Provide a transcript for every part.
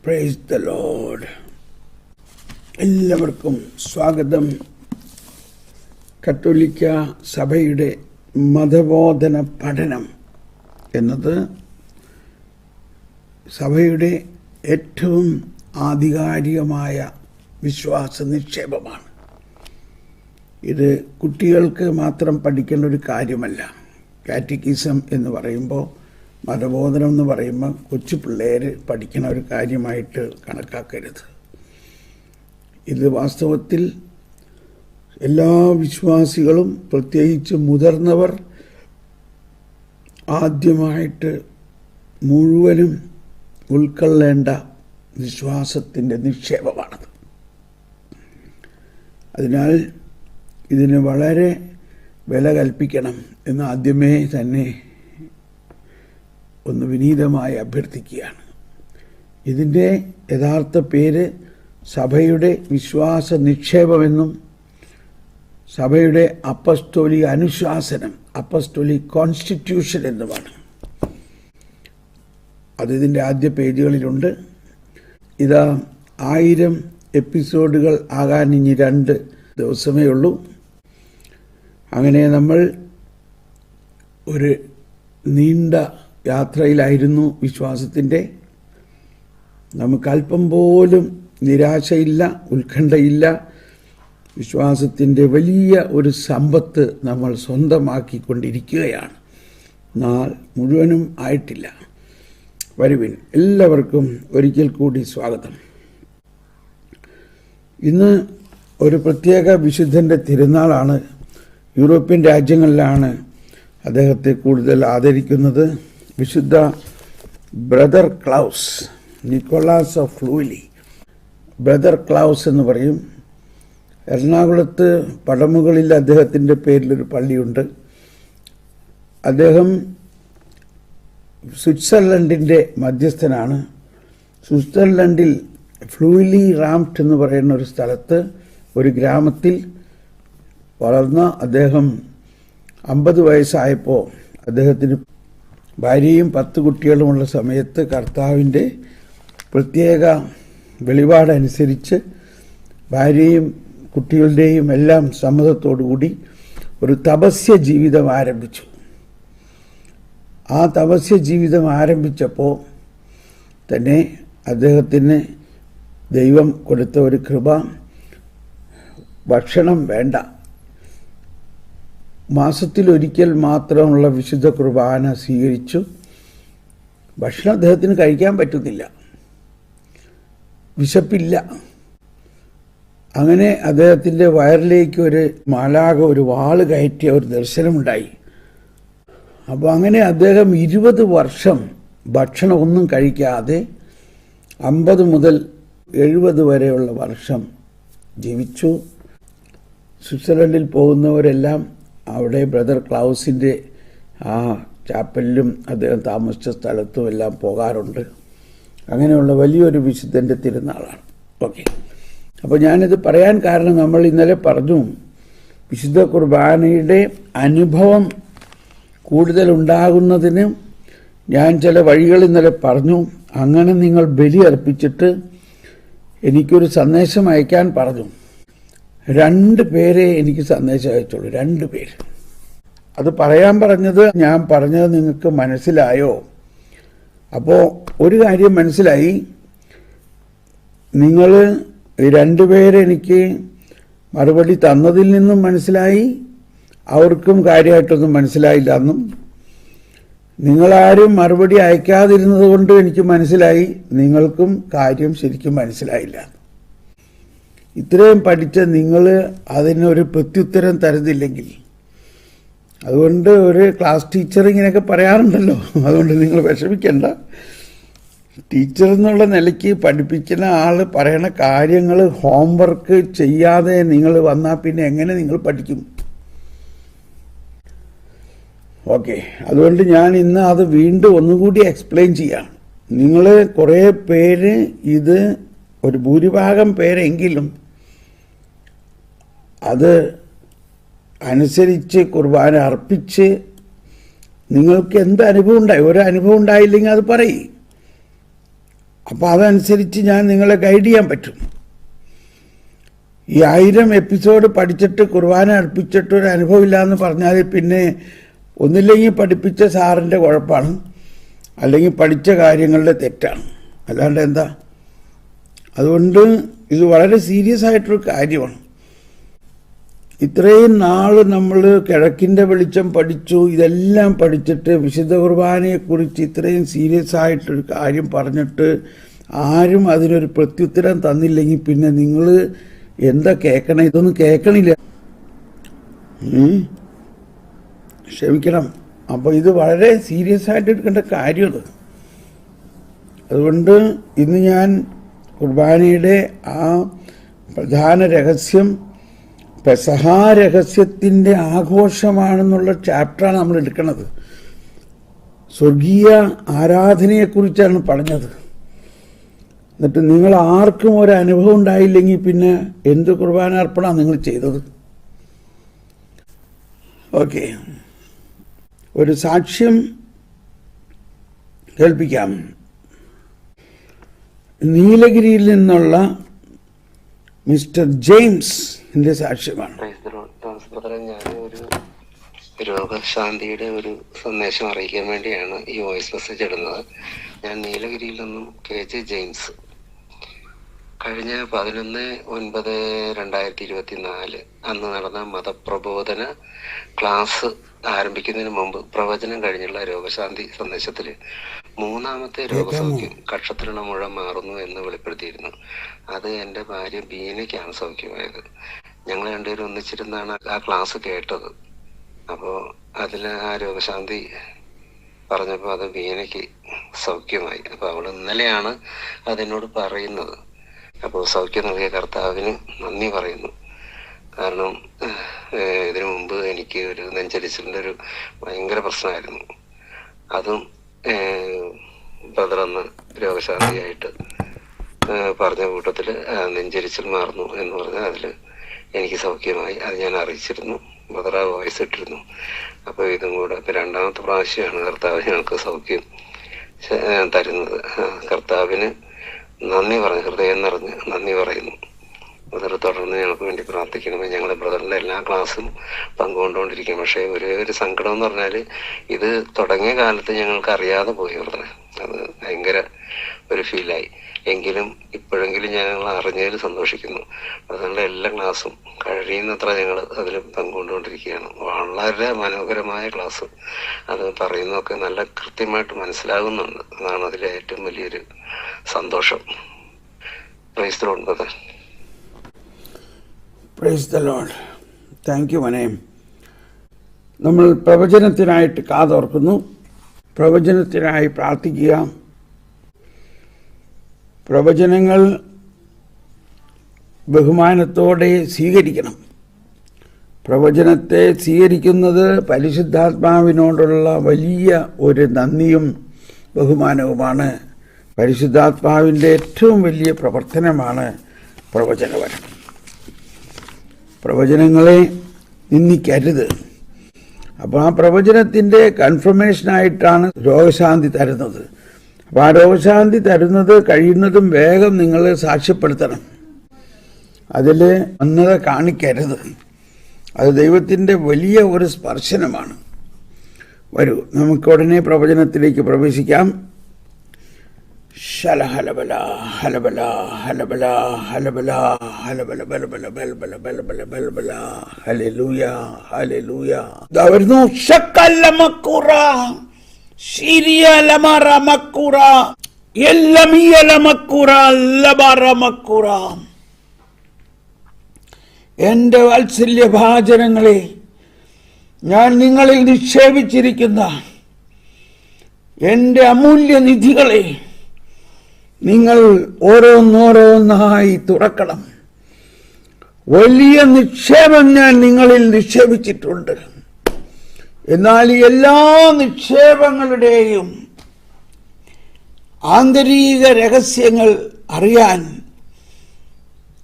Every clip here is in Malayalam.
Praise the Lord. എല്ലാവർക്കും സ്വാഗതം. കത്തോലിക്ക സഭയുടെ മതബോധന പഠനം എന്നത് സഭയുടെ ഏറ്റവും ആധികാരികമായ വിശ്വാസ നിക്ഷേപമാണ്. ഇത് കുട്ടികൾക്ക് മാത്രം പഠിക്കേണ്ട ഒരു കാര്യമല്ല. കാറ്റക്കിസം എന്ന് പറയുമ്പോൾ, മതബോധനം എന്ന് പറയുമ്പോൾ കൊച്ചു പിള്ളേർ പഠിക്കുന്ന ഒരു കാര്യമായിട്ട് കണക്കാക്കരുത്. ഇത് വാസ്തവത്തിൽ എല്ലാ വിശ്വാസികളും, പ്രത്യേകിച്ച് മുതിർന്നവർ, ആദ്യമായിട്ട് മുഴുവനും ഉൾക്കൊള്ളേണ്ട വിശ്വാസത്തിൻ്റെ നിക്ഷേപമാണത്. അതിനാൽ ഇതിന് വളരെ വില കൽപ്പിക്കണം എന്ന് ആദ്യമേ തന്നെ ഒന്ന് വിനീതമായി അഭ്യർത്ഥിക്കുകയാണ്. ഇതിൻ്റെ യഥാർത്ഥ പേര് സഭയുടെ വിശ്വാസ നിക്ഷേപമെന്നും സഭയുടെ അപ്പസ്തോലിക അനുശാസനം, അപ്പസ്തോലിക് കോൺസ്റ്റിറ്റ്യൂഷൻ എന്നുമാണ്. അതിതിൻ്റെ ആദ്യ പേജുകളിലുണ്ട്. ഇതാ 1000 എപ്പിസോഡുകൾ ആകാൻ ഇനി 2 ദിവസമേ ഉള്ളൂ. അങ്ങനെ നമ്മൾ ഒരു നീണ്ട യാത്രയിലായിരുന്നു വിശ്വാസത്തിൻ്റെ. നമുക്ക് അല്പം പോലും നിരാശയില്ല, ഉത്കണ്ഠയില്ല. വിശ്വാസത്തിൻ്റെ വലിയ ഒരു സമ്പത്ത് നമ്മൾ സ്വന്തമാക്കിക്കൊണ്ടിരിക്കുകയാണ്. നാൾ മുഴുവനും ആയിട്ടില്ല. വരുവിൻ, എല്ലാവർക്കും ഒരിക്കൽ കൂടി സ്വാഗതം. ഇന്ന് ഒരു പ്രത്യേക വിശുദ്ധൻ്റെ തിരുനാളാണ്. യൂറോപ്യൻ രാജ്യങ്ങളിലാണ് അദ്ദേഹത്തെ കൂടുതൽ ആദരിക്കുന്നത്. വിശുദ്ധ brother Klaus, Nicholas of Flueli. Brother Klaus എന്ന് പറയും. എറണാകുളത്ത് പടമുകളിൽ അദ്ദേഹത്തിൻ്റെ പേരിലൊരു പള്ളിയുണ്ട്. അദ്ദേഹം സ്വിറ്റ്സർലൻഡിൻ്റെ മധ്യസ്ഥനാണ്. സ്വിറ്റ്സർലൻഡിൽ ഫ്ലൂയിലി റാംപ്റ്റ് എന്ന് പറയുന്ന ഒരു സ്ഥലത്ത്, ഒരു ഗ്രാമത്തിൽ വളർന്ന അദ്ദേഹം 50 വയസ്സായപ്പോൾ അദ്ദേഹത്തിന് ഭാര്യയും 10 കുട്ടികളുമുള്ള സമയത്ത് കർത്താവിൻ്റെ പ്രത്യേക വെളിപാടനുസരിച്ച് ഭാര്യയും കുട്ടികളുടെയും എല്ലാം സമ്മതത്തോടുകൂടി ഒരു തപസ്യ ജീവിതം ആരംഭിച്ചു. ആ തപസ്യ ജീവിതം ആരംഭിച്ചപ്പോൾ തന്നെ അദ്ദേഹത്തിന് ദൈവം കൊടുത്ത ഒരു കൃപ, ഭക്ഷണം വേണ്ട, മാസത്തിലൊരിക്കൽ മാത്രമുള്ള വിശുദ്ധ കുർബാന സ്വീകരിച്ചു. ഭക്ഷണം അദ്ദേഹത്തിന് കഴിക്കാൻ പറ്റുന്നില്ല, വിശപ്പില്ല. അങ്ങനെ അദ്ദേഹത്തിൻ്റെ വയറിലേക്ക് ഒരു മാലാഖ ഒരു വാള് കയറ്റിയ ഒരു ദർശനമുണ്ടായി. അപ്പോൾ അങ്ങനെ അദ്ദേഹം 20 വർഷം ഭക്ഷണം ഒന്നും കഴിക്കാതെ 50 മുതൽ 70 വരെയുള്ള വർഷം ജീവിച്ചു. സ്വിറ്റ്സർലൻഡിൽ പോകുന്നവരെല്ലാം അവിടെ ബ്രദർ ക്ലൗസിൻ്റെ ആ ചാപ്പലിലും അദ്ദേഹം താമസിച്ച സ്ഥലത്തും എല്ലാം പോകാറുണ്ട്. അങ്ങനെയുള്ള വലിയൊരു വിശുദ്ധൻ്റെ തിരുനാളാണ്. ഓക്കെ, അപ്പോൾ ഞാനിത് പറയാൻ കാരണം, നമ്മൾ ഇന്നലെ പറഞ്ഞു വിശുദ്ധ കുർബാനയുടെ അനുഭവം കൂടുതലുണ്ടാകുന്നതിന് ഞാൻ ചില വഴികൾ ഇന്നലെ പറഞ്ഞു. അങ്ങനെ നിങ്ങൾ ബലി അർപ്പിച്ചിട്ട് എനിക്കൊരു സന്ദേശം അയക്കാൻ പറഞ്ഞു. 2 പേരെ എനിക്ക് സന്ദേശം അയച്ചുള്ളൂ, 2 പേര്. അത് പറയാൻ പറഞ്ഞത്, ഞാൻ പറഞ്ഞത് നിങ്ങൾക്ക് മനസ്സിലായോ? അപ്പോൾ ഒരു കാര്യം മനസ്സിലായി. നിങ്ങൾ 2 പേര് എനിക്ക് മറുപടി തന്നതിൽ നിന്നും മനസ്സിലായി അവർക്കും കാര്യമായിട്ടൊന്നും മനസ്സിലായില്ല എന്നും, നിങ്ങളാരും മറുപടി അയക്കാതിരുന്നത് കൊണ്ട് എനിക്ക് മനസ്സിലായി നിങ്ങൾക്കും കാര്യം ശരിക്കും മനസ്സിലായില്ല. ഇത്രയും പഠിച്ച നിങ്ങൾ അതിനൊരു പ്രത്യുത്തരം തരുന്നില്ലെങ്കിൽ, അതുകൊണ്ട് ഒരു ക്ലാസ് ടീച്ചർ ഇങ്ങനെയൊക്കെ പറയാറുണ്ടല്ലോ, അതുകൊണ്ട് നിങ്ങൾ വിഷമിക്കേണ്ട. ടീച്ചർ എന്നുള്ള നിലയ്ക്ക് പഠിപ്പിക്കുന്ന ആൾ പറയണ കാര്യങ്ങൾ ഹോംവർക്ക് ചെയ്യാതെ നിങ്ങൾ വന്നാൽ പിന്നെ എങ്ങനെ നിങ്ങൾ പഠിക്കും? ഓക്കെ, അതുകൊണ്ട് ഞാൻ ഇന്ന് അത് വീണ്ടും ഒന്നുകൂടി എക്സ്പ്ലെയിൻ ചെയ്യാം. നിങ്ങൾ കുറേ പേര്, ഇത് ഒരു ഭൂരിഭാഗം പേരെങ്കിലും അത് അനുസരിച്ച് കുർബാന അർപ്പിച്ച് നിങ്ങൾക്ക് എന്ത് അനുഭവം ഉണ്ടായി? ഒരു അനുഭവം ഉണ്ടായില്ലെങ്കിൽ അത് പറയും. അപ്പോൾ അതനുസരിച്ച് ഞാൻ നിങ്ങളെ ഗൈഡ് ചെയ്യാൻ പറ്റും. ഈ 1000 എപ്പിസോഡ് പഠിച്ചിട്ട് കുർബാന അർപ്പിച്ചിട്ട് ഒരു അനുഭവം ഇല്ലയെന്ന് പറഞ്ഞാൽ പിന്നെ ഒന്നില്ലെങ്കിൽ പഠിപ്പിച്ച സാറിൻ്റെ കുഴപ്പമാണ്, അല്ലെങ്കിൽ പഠിച്ച കാര്യങ്ങളുടെ തെറ്റാണ്, അല്ലാണ്ട് എന്താ. അതുകൊണ്ട് ഇത് വളരെ സീരിയസ് ആയിട്ടൊരു കാര്യമാണ്. ഇത്രയും നാൾ നമ്മൾ കിഴക്കിൻ്റെ വെളിച്ചം പഠിച്ചു, ഇതെല്ലാം പഠിച്ചിട്ട് വിശുദ്ധ കുർബാനയെക്കുറിച്ച് ഇത്രയും സീരിയസ് ആയിട്ടൊരു കാര്യം പറഞ്ഞിട്ട് ആരും അതിനൊരു പ്രത്യുത്തരം തന്നില്ലെങ്കിൽ പിന്നെ നിങ്ങൾ എന്താ കേൾക്കണം? ഇതൊന്നും കേൾക്കണില്ല. ക്ഷമിക്കണം. അപ്പോൾ ഇത് വളരെ സീരിയസ് ആയിട്ട് എടുക്കേണ്ട കാര്യമാണ്. അതുകൊണ്ട് ഇന്ന് ഞാൻ കുർബാനയുടെ ആ പ്രധാന രഹസ്യം പെസഹാ രഹസ്യത്തിൻ്റെ ആഘോഷമാണെന്നുള്ള ചാപ്റ്ററാണ് നമ്മൾ എടുക്കുന്നത്. സ്വർഗീയ ആരാധനയെക്കുറിച്ചാണ് പറഞ്ഞത്. എന്നിട്ട് നിങ്ങൾ ആർക്കും ഒരു അനുഭവം ഉണ്ടായില്ലെങ്കിൽ പിന്നെ എന്ത് കുർബാനാർപ്പണമാണ് നിങ്ങൾ ചെയ്തത്? ഓക്കെ, ഒരു സാക്ഷ്യം കേൾപ്പിക്കാം. നീലഗിരിയിൽ നിന്നുള്ള മിസ്റ്റർ ജെയിംസിന്റെ സാക്ഷ്യമാണ്. ഞാൻ ഒരു രോഗശാന്തിയുടെ ഒരു സന്ദേശം അറിയിക്കാൻ വേണ്ടിയാണ് ഈ വോയിസ് മെസ്സേജ് ഇടുന്നത്. ഞാൻ നീലഗിരിയിൽ നിന്നും KJ ജെയിംസ്. കഴിഞ്ഞ 11/9/2024 അന്ന് നടന്ന മതപ്രബോധന ക്ലാസ് ആരംഭിക്കുന്നതിന് മുമ്പ് പ്രവചനം കഴിഞ്ഞുള്ള രോഗശാന്തി സന്ദേശത്തിൽ 3ാമത്തെ രോഗസൗഖ്യം കക്ഷത്തിലുള്ള മുഴ മാറുന്നു എന്ന് വെളിപ്പെടുത്തിയിരുന്നു. അത് എൻ്റെ ഭാര്യ ബീനയ്ക്കാണ് സൗഖ്യമായത്. ഞങ്ങൾ രണ്ടുപേരും ഒന്നിച്ചിരുന്നാണ് ആ ക്ലാസ് കേട്ടത്. അപ്പോൾ അതിൽ ആ രോഗശാന്തി പറഞ്ഞപ്പോൾ അത് ബീനയ്ക്ക് സൗഖ്യമായി. അപ്പോൾ അവൾ ഇന്നലെയാണ് അതെന്നോട് പറയുന്നത്. അപ്പോൾ സൗഖ്യം നൽകിയ കർത്താവിന് നന്ദി പറയുന്നു. കാരണം ഇതിനു മുമ്പ് എനിക്ക് ഒരു നെഞ്ചരിച്ചിലിൻ്റെ ഒരു ഭയങ്കര പ്രശ്നമായിരുന്നു. അതും ബ്രദറന്ന് രോഗശാന്തിയായിട്ട് പറഞ്ഞ കൂട്ടത്തിൽ നെഞ്ചരിച്ചിൽ മാറുന്നു എന്ന് പറഞ്ഞാൽ അതിൽ എനിക്ക് സൗഖ്യമായി. അത് ഞാൻ അറിയിച്ചിരുന്നു, ബ്രദർ ആ വോയിസ് ഇട്ടിരുന്നു. അപ്പോൾ ഇതും കൂടെ ഇപ്പം 2ാമത്തെ പ്രാവശ്യമാണ് കർത്താവ് ഞങ്ങൾക്ക് സൗഖ്യം തരുന്നത്. കർത്താവിന് നന്ദി പറഞ്ഞു, ഹൃദയം നിറഞ്ഞ് നന്ദി പറയുന്നു. ബ്രദർ തുടർന്ന് ഞങ്ങൾക്ക് വേണ്ടി പ്രാർത്ഥിക്കണമേ. ഞങ്ങളുടെ ബ്രദറിൻ്റെ എല്ലാ ക്ലാസ്സും പങ്കുകൊണ്ടുകൊണ്ടിരിക്കും. പക്ഷേ ഒരു സങ്കടം എന്ന് പറഞ്ഞാൽ ഇത് തുടങ്ങിയ കാലത്ത് ഞങ്ങൾക്ക് അറിയാതെ പോയി ബ്രദറെ. അത് ഭയങ്കര ഒരു ഫീലായി. എങ്കിലും ഇപ്പോഴെങ്കിലും ഞങ്ങൾ അറിഞ്ഞതിൽ സന്തോഷിക്കുന്നു. ബ്രദറിൻ്റെ എല്ലാ ക്ലാസ്സും കഴിയുന്നത്ര ഞങ്ങൾ അതിൽ പങ്കുകൊണ്ടുകൊണ്ടിരിക്കുകയാണ്. വളരെ മനോഹരമായ ക്ലാസ്. അത് പറയുന്നതൊക്കെ നല്ല കൃത്യമായിട്ട് മനസ്സിലാകുന്നുണ്ട്. അതാണ് അതിലെ ഏറ്റവും വലിയൊരു സന്തോഷം. Praise the Lord brother. Praise the Lord. Thank you മനെ. നമ്മൾ പ്രവചനത്തിനായിട്ട് കാതോർക്കുന്നു, പ്രവചനത്തിനായി പ്രാർത്ഥിക്കുക. പ്രവചനങ്ങൾ ബഹുമാനത്തോടെ സ്വീകരിക്കണം. പ്രവചനത്തെ സ്വീകരിക്കുന്നത് പരിശുദ്ധാത്മാവിനോടുള്ള വലിയ ഒരു നന്ദിയും ബഹുമാനവുമാണ്. പരിശുദ്ധാത്മാവിൻ്റെ ഏറ്റവും വലിയ പ്രവർത്തനമാണ് പ്രവചനവരം. പ്രവചനങ്ങളെ നിന്ദിക്കരുത്. അപ്പോൾ ആ പ്രവചനത്തിൻ്റെ കൺഫർമേഷനായിട്ടാണ് രോഗശാന്തി തരുന്നത്. അപ്പോൾ ആ രോഗശാന്തി തരുന്നത് കഴിയുന്നതും വേഗം നിങ്ങൾ സാക്ഷ്യപ്പെടുത്തണം. അതിൽ അന്നത കാണിക്കരുത്. അത് ദൈവത്തിൻ്റെ വലിയ ഒരു സ്പർശനമാണ്. വരൂ, നമുക്ക് ഉടനെ പ്രവചനത്തിലേക്ക് പ്രവേശിക്കാം. ശലഹലബല ഹലബല ഹലബല ഹലബല ഹലബല ബലബല ബലബല ബലബല ബലബല ഹല്ലേലൂയ ഹല്ലേലൂയ. ദാവരുന്നു ശക്കല്ലമക്കുറ ശിരിയലമറമക്കുറ എല്ലമിയലമക്കുറ ലബറമക്കുറ. എൻ്റെ വാത്സല്യഭാജനങ്ങളെ, ഞാൻ നിങ്ങളിൽ നിക്ഷേപിച്ചിരിക്കുന്ന എൻ്റെ അമൂല്യ നിധികളെ നിങ്ങൾ ഓരോന്നോരോന്നായി തുറക്കണം. വലിയ നിക്ഷേപം ഞാൻ നിങ്ങളിൽ നിക്ഷേപിച്ചിട്ടുണ്ട്. എന്നാൽ ഈ എല്ലാ നിക്ഷേപങ്ങളുടെയും ആന്തരിക രഹസ്യങ്ങൾ അറിയാൻ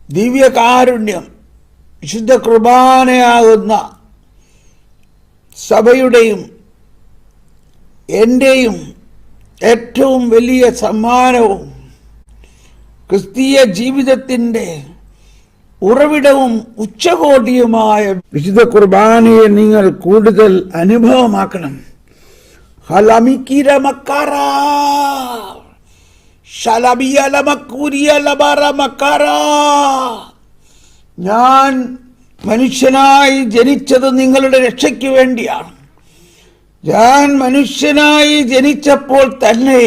ദിവ്യകാരുണ്യം, വിശുദ്ധ കുർബാനയാകുന്ന സഭയുടെയും എൻ്റെയും ഏറ്റവും വലിയ സമ്മാനവും ക്രിസ്തീയ ജീവിതത്തിന്റെ ഉറവിടവും ഉച്ചകോടിയുമായ വിശുദ്ധ കുർബാനയെ നിങ്ങൾ കൂടുതൽ അനുഭവമാക്കണം. ഞാൻ മനുഷ്യനായി ജനിച്ചത് നിങ്ങളുടെ രക്ഷയ്ക്ക് വേണ്ടിയാണ്. ഞാൻ മനുഷ്യനായി ജനിച്ചപ്പോൾ തന്നെ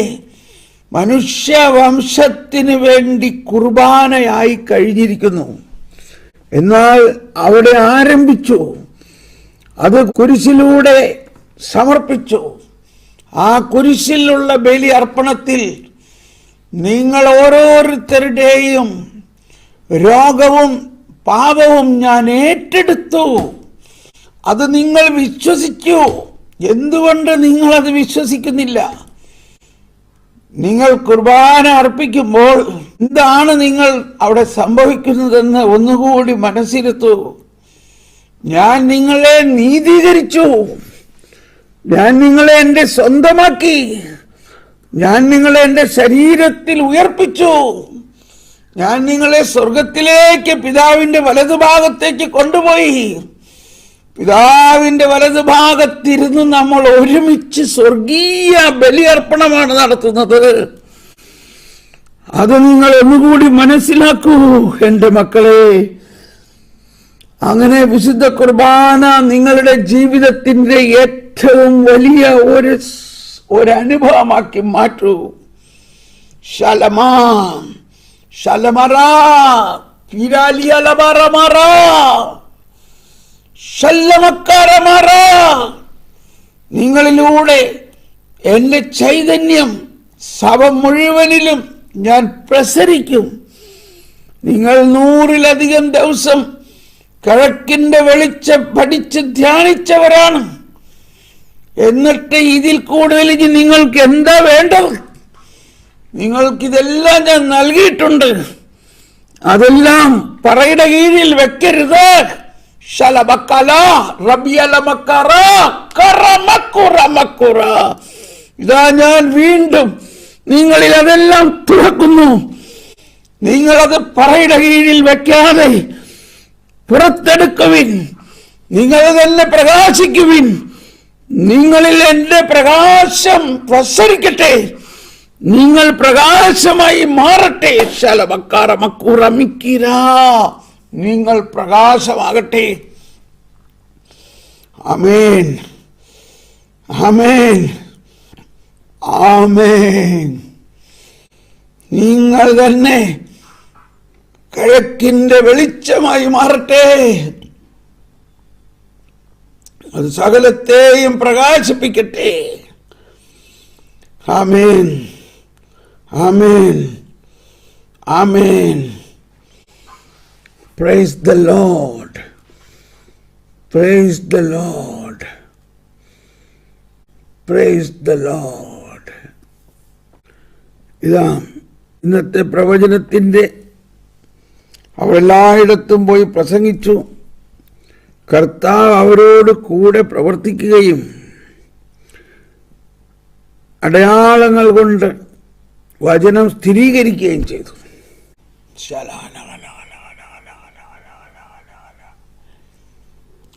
മനുഷ്യവംശത്തിന് വേണ്ടി കുർബാനയായി കഴിഞ്ഞിരിക്കുന്നു. എന്നാൽ അവിടെ ആരംഭിച്ചു, അത് കുരിശിലൂടെ സമർപ്പിച്ചു. ആ കുരിശിലുള്ള ബലി അർപ്പണത്തിൽ നിങ്ങൾ ഓരോരുത്തരുടെയും രോഗവും പാപവും ഞാൻ ഏറ്റെടുത്തു. അത് നിങ്ങൾ വിശ്വസിക്കൂ. എന്തുകൊണ്ട് നിങ്ങളത് വിശ്വസിക്കുന്നില്ല? നിങ്ങൾ കുർബാന അർപ്പിക്കുമ്പോൾ എന്താണ് നിങ്ങൾ അവിടെ സംഭവിക്കുന്നതെന്ന് ഒന്നുകൂടി മനസ്സിലെത്തൂ. ഞാൻ നിങ്ങളെ നീതീകരിച്ചു. ഞാൻ നിങ്ങളെ എൻ്റെ സ്വന്തമാക്കി. ഞാൻ നിങ്ങളെ എൻ്റെ ശരീരത്തിൽ ഉയർപ്പിച്ചു. ഞാൻ നിങ്ങളെ സ്വർഗത്തിലേക്ക് പിതാവിൻ്റെ വലതുഭാഗത്തേക്ക് കൊണ്ടുപോയി. പിതാവിൻ്റെ വലതുഭാഗത്തിരുന്ന് നമ്മൾ ഒരുമിച്ച് സ്വർഗീയ ബലിയർപ്പണമാണ് നടത്തുന്നത്. അത് നിങ്ങൾ ഒന്നുകൂടി മനസ്സിലാക്കൂ എൻ്റെ മക്കളെ. അങ്ങനെ വിശുദ്ധ കുർബാന നിങ്ങളുടെ ജീവിതത്തിന്റെ ഏറ്റവും വലിയ ഒരു അനുഭവമാക്കി മാറ്റൂ. ശലമാ ശലമറാ പിരാലിയലബറമറാ ശല്ലമക്കാരമാറാ. നിങ്ങളിലൂടെ എൻ്റെ ചൈതന്യം സഭ മുഴുവനിലും ഞാൻ പ്രസരിക്കും. നിങ്ങൾ 100-ലധികം ദിവസം കിഴക്കിന്റെ വെളിച്ചം പഠിച്ച് ധ്യാനിച്ചവരാണ്. എന്നിട്ട് ഇതിൽ കൂടുതൽ ഇനി നിങ്ങൾക്ക് എന്താ വേണ്ടത്? നിങ്ങൾക്കിതെല്ലാം ഞാൻ നൽകിയിട്ടുണ്ട്. അതെല്ലാം പറയുടെ കീഴിൽ വെക്കരുത്. ഇതാ ഞാൻ വീണ്ടും നിങ്ങളിൽ അതെല്ലാം തുറക്കുന്നു. നിങ്ങളത് പറയുടെ കീഴിൽ വെക്കാതെ പുറത്തെടുക്കുവിൻ. നിങ്ങൾ തന്നെ പ്രകാശിക്കുവിൻ. നിങ്ങളിൽ എന്റെ പ്രകാശം പ്രസരിക്കട്ടെ. നിങ്ങൾ പ്രകാശമായി മാറട്ടെ. നിങ്ങൾ പ്രകാശമാകട്ടെ. ആമേൻ, ആമേൻ, ആമേൻ. നിങ്ങൾ തന്നെ കിഴക്കിന്റെ വെളിച്ചമായി മാറട്ടെ. അത് സകലത്തെയും പ്രകാശിപ്പിക്കട്ടെ. ആമേൻ, ആമേൻ, ആമേൻ. Praise the Lord. Praise the Lord. Praise the Lord. ഇതാ ഇന്നത്തെ പ്രവചനത്തിന്റെ അവരെല്ലായിടത്തും പോയി പ്രസംഗിച്ചു. കർത്താവ് അവരോട് കൂടെ പ്രവർത്തിക്കുകയും അടയാളങ്ങൾ കൊണ്ട് വചനം സ്ഥിരീകരിക്കുകയും ചെയ്തു.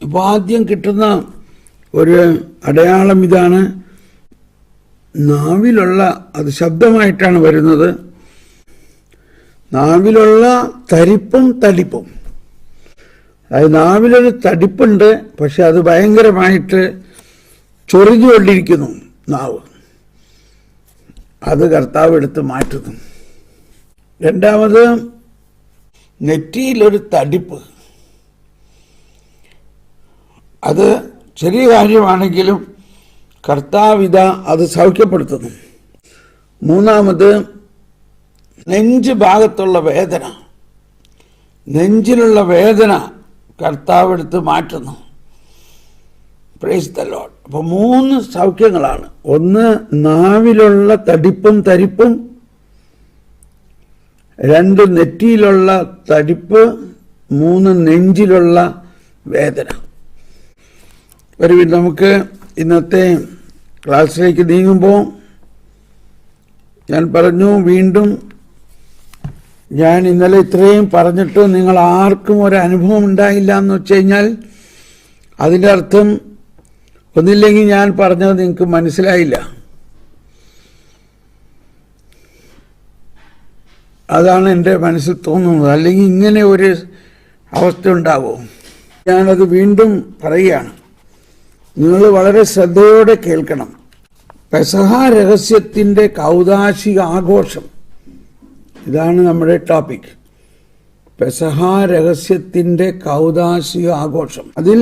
ഇപ്പൊ ആദ്യം കിട്ടുന്ന ഒരു അടയാളം ഇതാണ്. നാവിലുള്ള അത് ശബ്ദമായിട്ടാണ് വരുന്നത്. നാവിലുള്ള തരിപ്പും തടിപ്പും. അതായത് നാവിലൊരു തടിപ്പുണ്ട്, പക്ഷെ അത് ഭയങ്കരമായിട്ട് ചൊറിഞ്ഞുകൊണ്ടിരിക്കുന്നു നാവ്. അത് കർത്താവ് എടുത്ത് മാറ്റുന്നു. രണ്ടാമത് നെറ്റിയിലൊരു തടിപ്പ്. അത് ചെറിയ കാര്യമാണെങ്കിലും കർത്താവിത അത് സൗഖ്യപ്പെടുത്തുന്നു. മൂന്നാമത് നെഞ്ച് ഭാഗത്തുള്ള വേദന. നെഞ്ചിലുള്ള വേദന കർത്താവ് എടുത്ത് മാറ്റുന്നു. Praise the Lord. അപ്പൊ 3 സൗഖ്യങ്ങളാണ്. ഒന്ന് നാവിലുള്ള തടിപ്പും തരിപ്പും, 2 നെറ്റിയിലുള്ള തടിപ്പ്, 3 നെഞ്ചിലുള്ള വേദന. നമുക്ക് ഇന്നത്തെ ക്ലാസ്സിലേക്ക് നീങ്ങുമ്പോൾ ഞാൻ പറഞ്ഞു, വീണ്ടും ഞാൻ ഇന്നലെ ഇത്രയും പറഞ്ഞിട്ട് നിങ്ങൾ ആർക്കും ഒരു അനുഭവം ഉണ്ടായില്ല എന്ന് വെച്ച് കഴിഞ്ഞാൽ അതിൻ്റെ അർത്ഥം ഒന്നില്ലെങ്കിൽ ഞാൻ പറഞ്ഞത് നിങ്ങൾക്ക് മനസ്സിലായില്ല. അതാണ് എൻ്റെ മനസ്സിൽ തോന്നുന്നത്. അല്ലെങ്കിൽ ഇങ്ങനെ ഒരു അവസ്ഥ ഉണ്ടാകുമോ? ഞാനത് വീണ്ടും പറയുകയാണ്. നിങ്ങൾ വളരെ ശ്രദ്ധയോടെ കേൾക്കണം. പെസഹ രഹസ്യത്തിൻ്റെ കൗദാശിക ആഘോഷം, ഇതാണ് നമ്മുടെ ടോപ്പിക്. പെസഹ രഹസ്യത്തിൻ്റെ കൗദാശിക ആഘോഷം, അതിൽ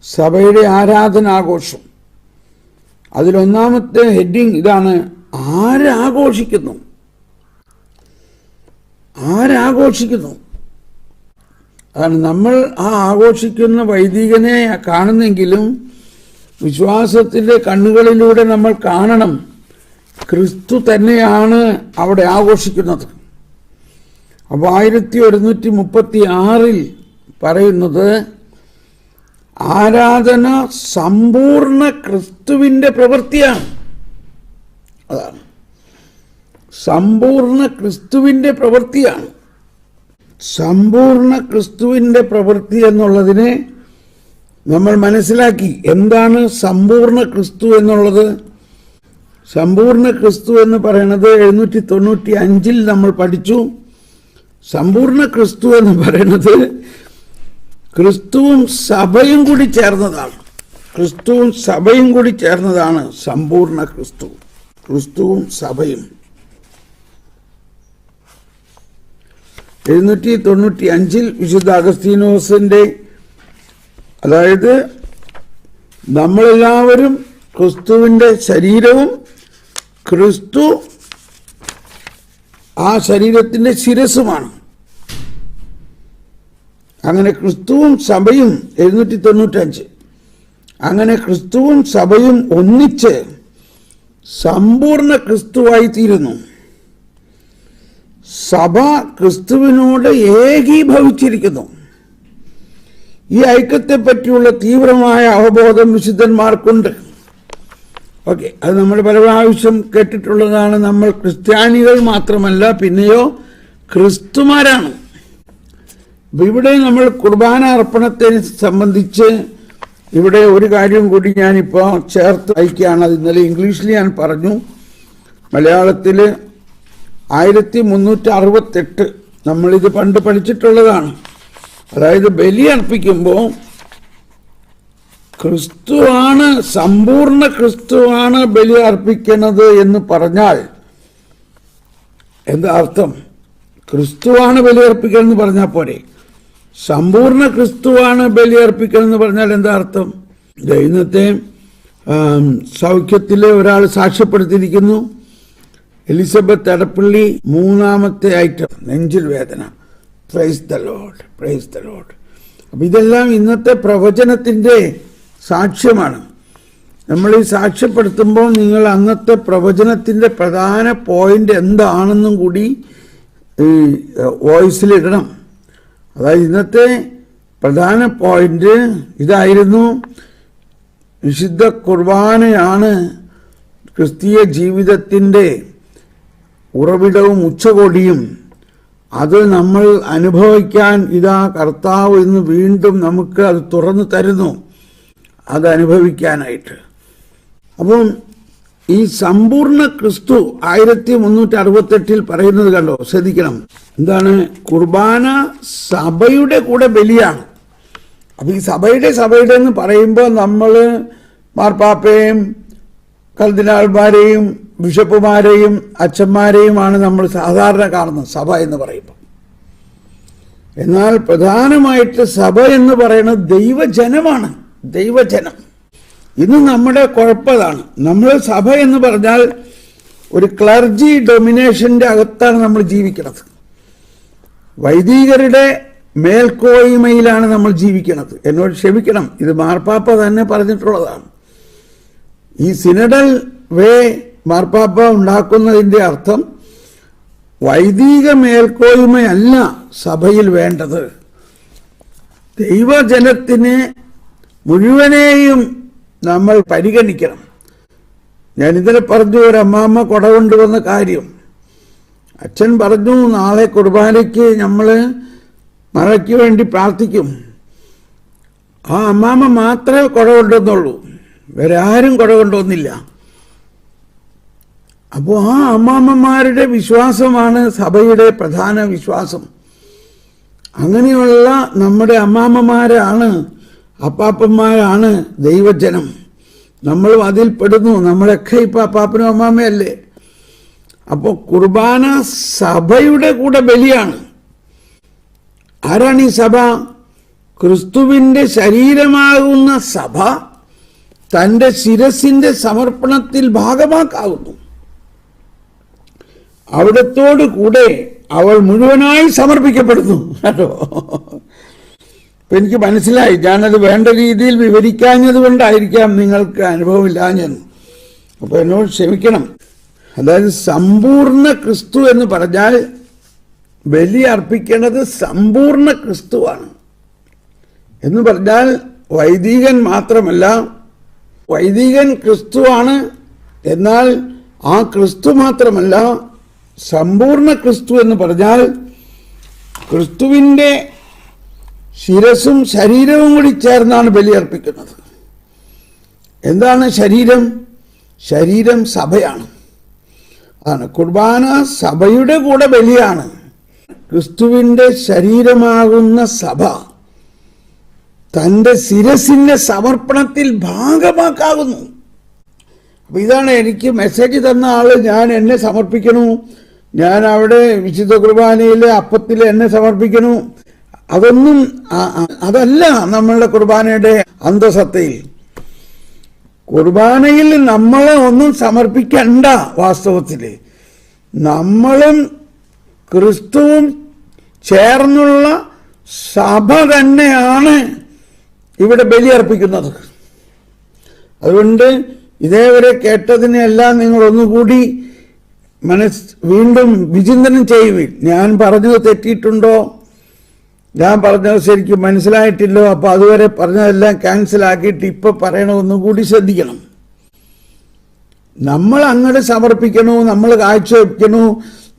സഭയുടെ ആരാധനാഘോഷം. അതിലൊന്നാമത്തെ ഹെഡിങ് ഇതാണ്: ആരാഘോഷിക്കുന്നു? ആരാഘോഷിക്കുന്നു? അതാണ് നമ്മൾ ആ ആഘോഷിക്കുന്ന വൈദികനെ കാണുന്നെങ്കിലും വിശ്വാസത്തിൻ്റെ കണ്ണുകളിലൂടെ നമ്മൾ കാണണം, ക്രിസ്തു തന്നെയാണ് അവിടെ ആഘോഷിക്കുന്നത്. അപ്പോൾ 1136 പറയുന്നത് ആരാധന സമ്പൂർണ്ണ ക്രിസ്തുവിൻ്റെ പ്രവൃത്തിയാണ്. അതാണ് സമ്പൂർണ്ണ ക്രിസ്തുവിൻ്റെ പ്രവൃത്തിയാണ്. സമ്പൂർണ്ണ ക്രിസ്തുവിൻ്റെ പ്രവൃത്തി എന്നുള്ളതിനെ നമ്മൾ മനസ്സിലാക്കി. എന്താണ് സമ്പൂർണ്ണ ക്രിസ്തു എന്നുള്ളത്? സമ്പൂർണ്ണ ക്രിസ്തു എന്ന് പറയുന്നത് 795 നമ്മൾ പഠിച്ചു. സമ്പൂർണ്ണ ക്രിസ്തു എന്ന് പറയുന്നത് ക്രിസ്തുവും സഭയും കൂടി ചേർന്നതാണ്. ക്രിസ്തുവും സഭയും കൂടി ചേർന്നതാണ് സമ്പൂർണ്ണ ക്രിസ്തു. ക്രിസ്തുവും സഭയും. 795 വിശുദ്ധ അഗസ്തീനോസിന്റെ, അതായത് നമ്മളെല്ലാവരും ക്രിസ്തുവിൻ്റെ ശരീരവും ക്രിസ്തു ആ ശരീരത്തിൻ്റെ ശിരസ്സുമാണ്. അങ്ങനെ ക്രിസ്തുവും സഭയും 795, അങ്ങനെ ക്രിസ്തുവും സഭയും ഒന്നിച്ച് സമ്പൂർണ്ണ ക്രിസ്തുവായി തീരുന്നു. സഭ ക്രിസ്തുവിനോട് ഏകീഭവിച്ചിരിക്കുന്നു. ഈ ഐക്യത്തെ പറ്റിയുള്ള തീവ്രമായ അവബോധം വിശുദ്ധന്മാർക്കുണ്ട്. ഓക്കെ, അത് നമ്മൾ പല പ്രാവശ്യം കേട്ടിട്ടുള്ളതാണ്. നമ്മൾ ക്രിസ്ത്യാനികൾ മാത്രമല്ല, പിന്നെയോ ക്രിസ്തുമാരാണ്. ഇവിടെ നമ്മൾ കുർബാന അർപ്പണത്തെ സംബന്ധിച്ച് ഇവിടെ ഒരു കാര്യം കൂടി ഞാനിപ്പോൾ ചേർത്ത് വായിക്കുകയാണ്. അത് ഇന്നലെ ഇംഗ്ലീഷിൽ ഞാൻ പറഞ്ഞു. മലയാളത്തിൽ 1368 നമ്മളിത് പണ്ട് പഠിച്ചിട്ടുള്ളതാണ്. അതായത് ബലി അർപ്പിക്കുമ്പോൾ ക്രിസ്തുവാണ്, സമ്പൂർണ്ണ ക്രിസ്തുവാണ് ബലി അർപ്പിക്കുന്നത് എന്ന് പറഞ്ഞാൽ എന്താ അർത്ഥം? ക്രിസ്തുവാണ് ബലി അർപ്പിക്കണമെന്ന് പറഞ്ഞാൽ പോരെ? സമ്പൂർണ്ണ ക്രിസ്തുവാണ് ബലി അർപ്പിക്കണമെന്ന് പറഞ്ഞാൽ എന്താ അർത്ഥം? ഇന്നത്തെ സൗഖ്യത്തിലെ ഒരാൾ സാക്ഷ്യപ്പെടുത്തിയിരിക്കുന്നു. എലിസബത്ത് എടപ്പള്ളി, 3ാമത്തെ ഐറ്റം നെഞ്ചിൽ വേദന. Praise the Lord, praise the Lord. അപ്പം ഇതെല്ലാം ഇന്നത്തെ പ്രവചനത്തിൻ്റെ സാക്ഷ്യമാണ്. നമ്മൾ ഈ സാക്ഷ്യപ്പെടുത്തുമ്പോൾ നിങ്ങൾ അന്നത്തെ പ്രവചനത്തിൻ്റെ പ്രധാന പോയിന്റ് എന്താണെന്നും കൂടി വോയിസിലിടണം. അതായത് ഇന്നത്തെ പ്രധാന പോയിന്റ് ഇതായിരുന്നു: വിശുദ്ധ കുർബാനയാണ് ക്രിസ്തീയ ജീവിതത്തിൻ്റെ ഉറവിടവും ഉച്ചകോടിയും. അത് നമ്മൾ അനുഭവിക്കാൻ ഇതാ കർത്താവ് ഇന്ന് വീണ്ടും നമുക്ക് അത് തുറന്നു തരുന്നു, അത് അനുഭവിക്കാനായിട്ട്. അപ്പം ഈ സമ്പൂർണ്ണ ക്രിസ്തു 1368 പറയുന്നത് കണ്ടോ? ശ്രദ്ധിക്കണം. എന്താണ്? കുർബാന സഭയുടെ കൂടെ ബലിയാണ്. അപ്പം ഈ സഭയുടെ എന്ന് പറയുമ്പോൾ നമ്മൾ മാർപ്പാപ്പയും കർദിനാൾമാരെയും ബിഷപ്പുമാരെയും അച്ഛന്മാരെയുമാണ് നമ്മൾ സാധാരണ കാണുന്നത് സഭ എന്ന് പറയുമ്പോൾ. എന്നാൽ പ്രധാനമായിട്ട് സഭ എന്ന് പറയുന്നത് ദൈവജനമാണ്. ദൈവജനം. ഇന്ന് നമ്മുടെ കുഴപ്പതാണ്. നമ്മൾ സഭ എന്ന് പറഞ്ഞാൽ ഒരു ക്ലർജി ഡൊമിനേഷന്റെ അകത്താണ് നമ്മൾ ജീവിക്കുന്നത്. വൈദികരുടെ മേൽക്കോയ്മയിലാണ് നമ്മൾ ജീവിക്കുന്നത്. എന്നോട് ക്ഷമിക്കണം, ഇത് മാർപ്പാപ്പ തന്നെ പറഞ്ഞിട്ടുള്ളതാണ്. ഈ സിനഡൽ വേ മാർപ്പാപ്പ ഉണ്ടാക്കുന്നതിൻ്റെ അർത്ഥം വൈദിക മേൽക്കോയ്മയല്ല സഭയിൽ വേണ്ടത്. ദൈവജനത്തിനെ മുഴുവനെയും നമ്മൾ പരിഗണിക്കണം. ഞാൻ ഇന്നലെ പറഞ്ഞു, ഒരു അമ്മാമ്മ കൊട കൊണ്ടുവന്ന കാര്യം. അച്ഛൻ പറഞ്ഞു നാളെ കുർബാനയ്ക്ക് നമ്മൾ മറയ്ക്ക് വേണ്ടി പ്രാർത്ഥിക്കും. ആ അമ്മാമ്മ മാത്രമേ കുട കൊണ്ടുവന്നുള്ളൂ, വേറെ ആരും കുട കൊണ്ടുവന്നില്ല. അപ്പോൾ ആ അമ്മാമ്മമാരുടെ വിശ്വാസമാണ് സഭയുടെ പ്രധാന വിശ്വാസം. അങ്ങനെയുള്ള നമ്മുടെ അമ്മാമ്മമാരാണ്, അപ്പാപ്പന്മാരാണ് ദൈവജനം. നമ്മളും അതിൽ പെടുന്നു. നമ്മളൊക്കെ ഇപ്പം അപ്പാപ്പനും അമ്മാമ്മയല്ലേ. അപ്പോൾ കുർബാന സഭയുടെ കൂടെ ബലിയാണ്. ആരാണ് ഈ സഭ? ക്രിസ്തുവിൻ്റെ ശരീരമാകുന്ന സഭ തൻ്റെ ശിരസിൻ്റെ സമർപ്പണത്തിൽ ഭാഗമാക്കാവുന്നു. അവിടത്തോടു കൂടെ അവൾ മുഴുവനായി സമർപ്പിക്കപ്പെടുന്നു. കേട്ടോ, ഇപ്പം എനിക്ക് മനസ്സിലായി. ഞാനത് വേണ്ട രീതിയിൽ വിവരിക്കാഞ്ഞത് കൊണ്ടായിരിക്കാം നിങ്ങൾക്ക് അനുഭവമില്ലാഞ്ഞത്. അപ്പോൾ എന്നോട് ക്ഷമിക്കണം. അതായത് സമ്പൂർണ്ണ ക്രിസ്തു എന്ന് പറഞ്ഞാൽ ബലി അർപ്പിക്കേണ്ടത് സമ്പൂർണ്ണ ക്രിസ്തുവാണ് എന്ന് പറഞ്ഞാൽ വൈദികൻ മാത്രമല്ല, വൈദികൻ ക്രിസ്തുവാണ്. എന്നാൽ ആ ക്രിസ്തു മാത്രമല്ല, സമ്പൂർണ്ണ ക്രിസ്തു എന്ന് പറഞ്ഞാൽ ക്രിസ്തുവിൻ്റെ ശിരസും ശരീരവും കൂടി ചേർന്നാണ് ബലിയർപ്പിക്കുന്നത്. എന്താണ് ശരീരം? ശരീരം സഭയാണ്. ആണ് കുർബാന സഭയുടെ കൂടെ ബലിയാണ്. ക്രിസ്തുവിൻ്റെ ശരീരമാകുന്ന സഭ തൻ്റെ ശിരസിൻ്റെ സമർപ്പണത്തിൽ ഭാഗമാക്കാകുന്നു. അപ്പം ഇതാണ് എനിക്ക് മെസ്സേജ് തന്ന ആള്. ഞാൻ എന്നെ സമർപ്പിക്കണു, ഞാൻ അവിടെ വിശുദ്ധ കുർബാനയിലെ അപ്പത്തിൽ എന്നെ സമർപ്പിക്കണു. അതൊന്നും അതല്ല നമ്മളുടെ കുർബാനയുടെ അന്തസത്തയിൽ. കുർബാനയിൽ നമ്മളെ ഒന്നും സമർപ്പിക്കണ്ട. വാസ്തവത്തിൽ നമ്മളും ക്രിസ്തുവും ചേർന്നുള്ള സഭ തന്നെയാണ് ഇവിടെ ബലിയർപ്പിക്കുന്നത്. അതുകൊണ്ട് ഇതേവരെ കേട്ടതിനെല്ലാം നിങ്ങൾ ഒന്നുകൂടി വീണ്ടും വിചിന്തനം ചെയ്യുവിൻ. ഞാൻ പറഞ്ഞത് തെറ്റിയിട്ടുണ്ടോ? ഞാൻ പറഞ്ഞത് ശരിക്കും മനസ്സിലായിട്ടില്ലോ? അപ്പോൾ അതുവരെ പറഞ്ഞതെല്ലാം ക്യാൻസലാക്കിയിട്ട് ഇപ്പോൾ പറയണമെന്നുകൂടി ശ്രദ്ധിക്കണം. നമ്മൾ അങ്ങോട്ട് സമർപ്പിക്കണു, നമ്മൾ കാഴ്ച വയ്ക്കണു,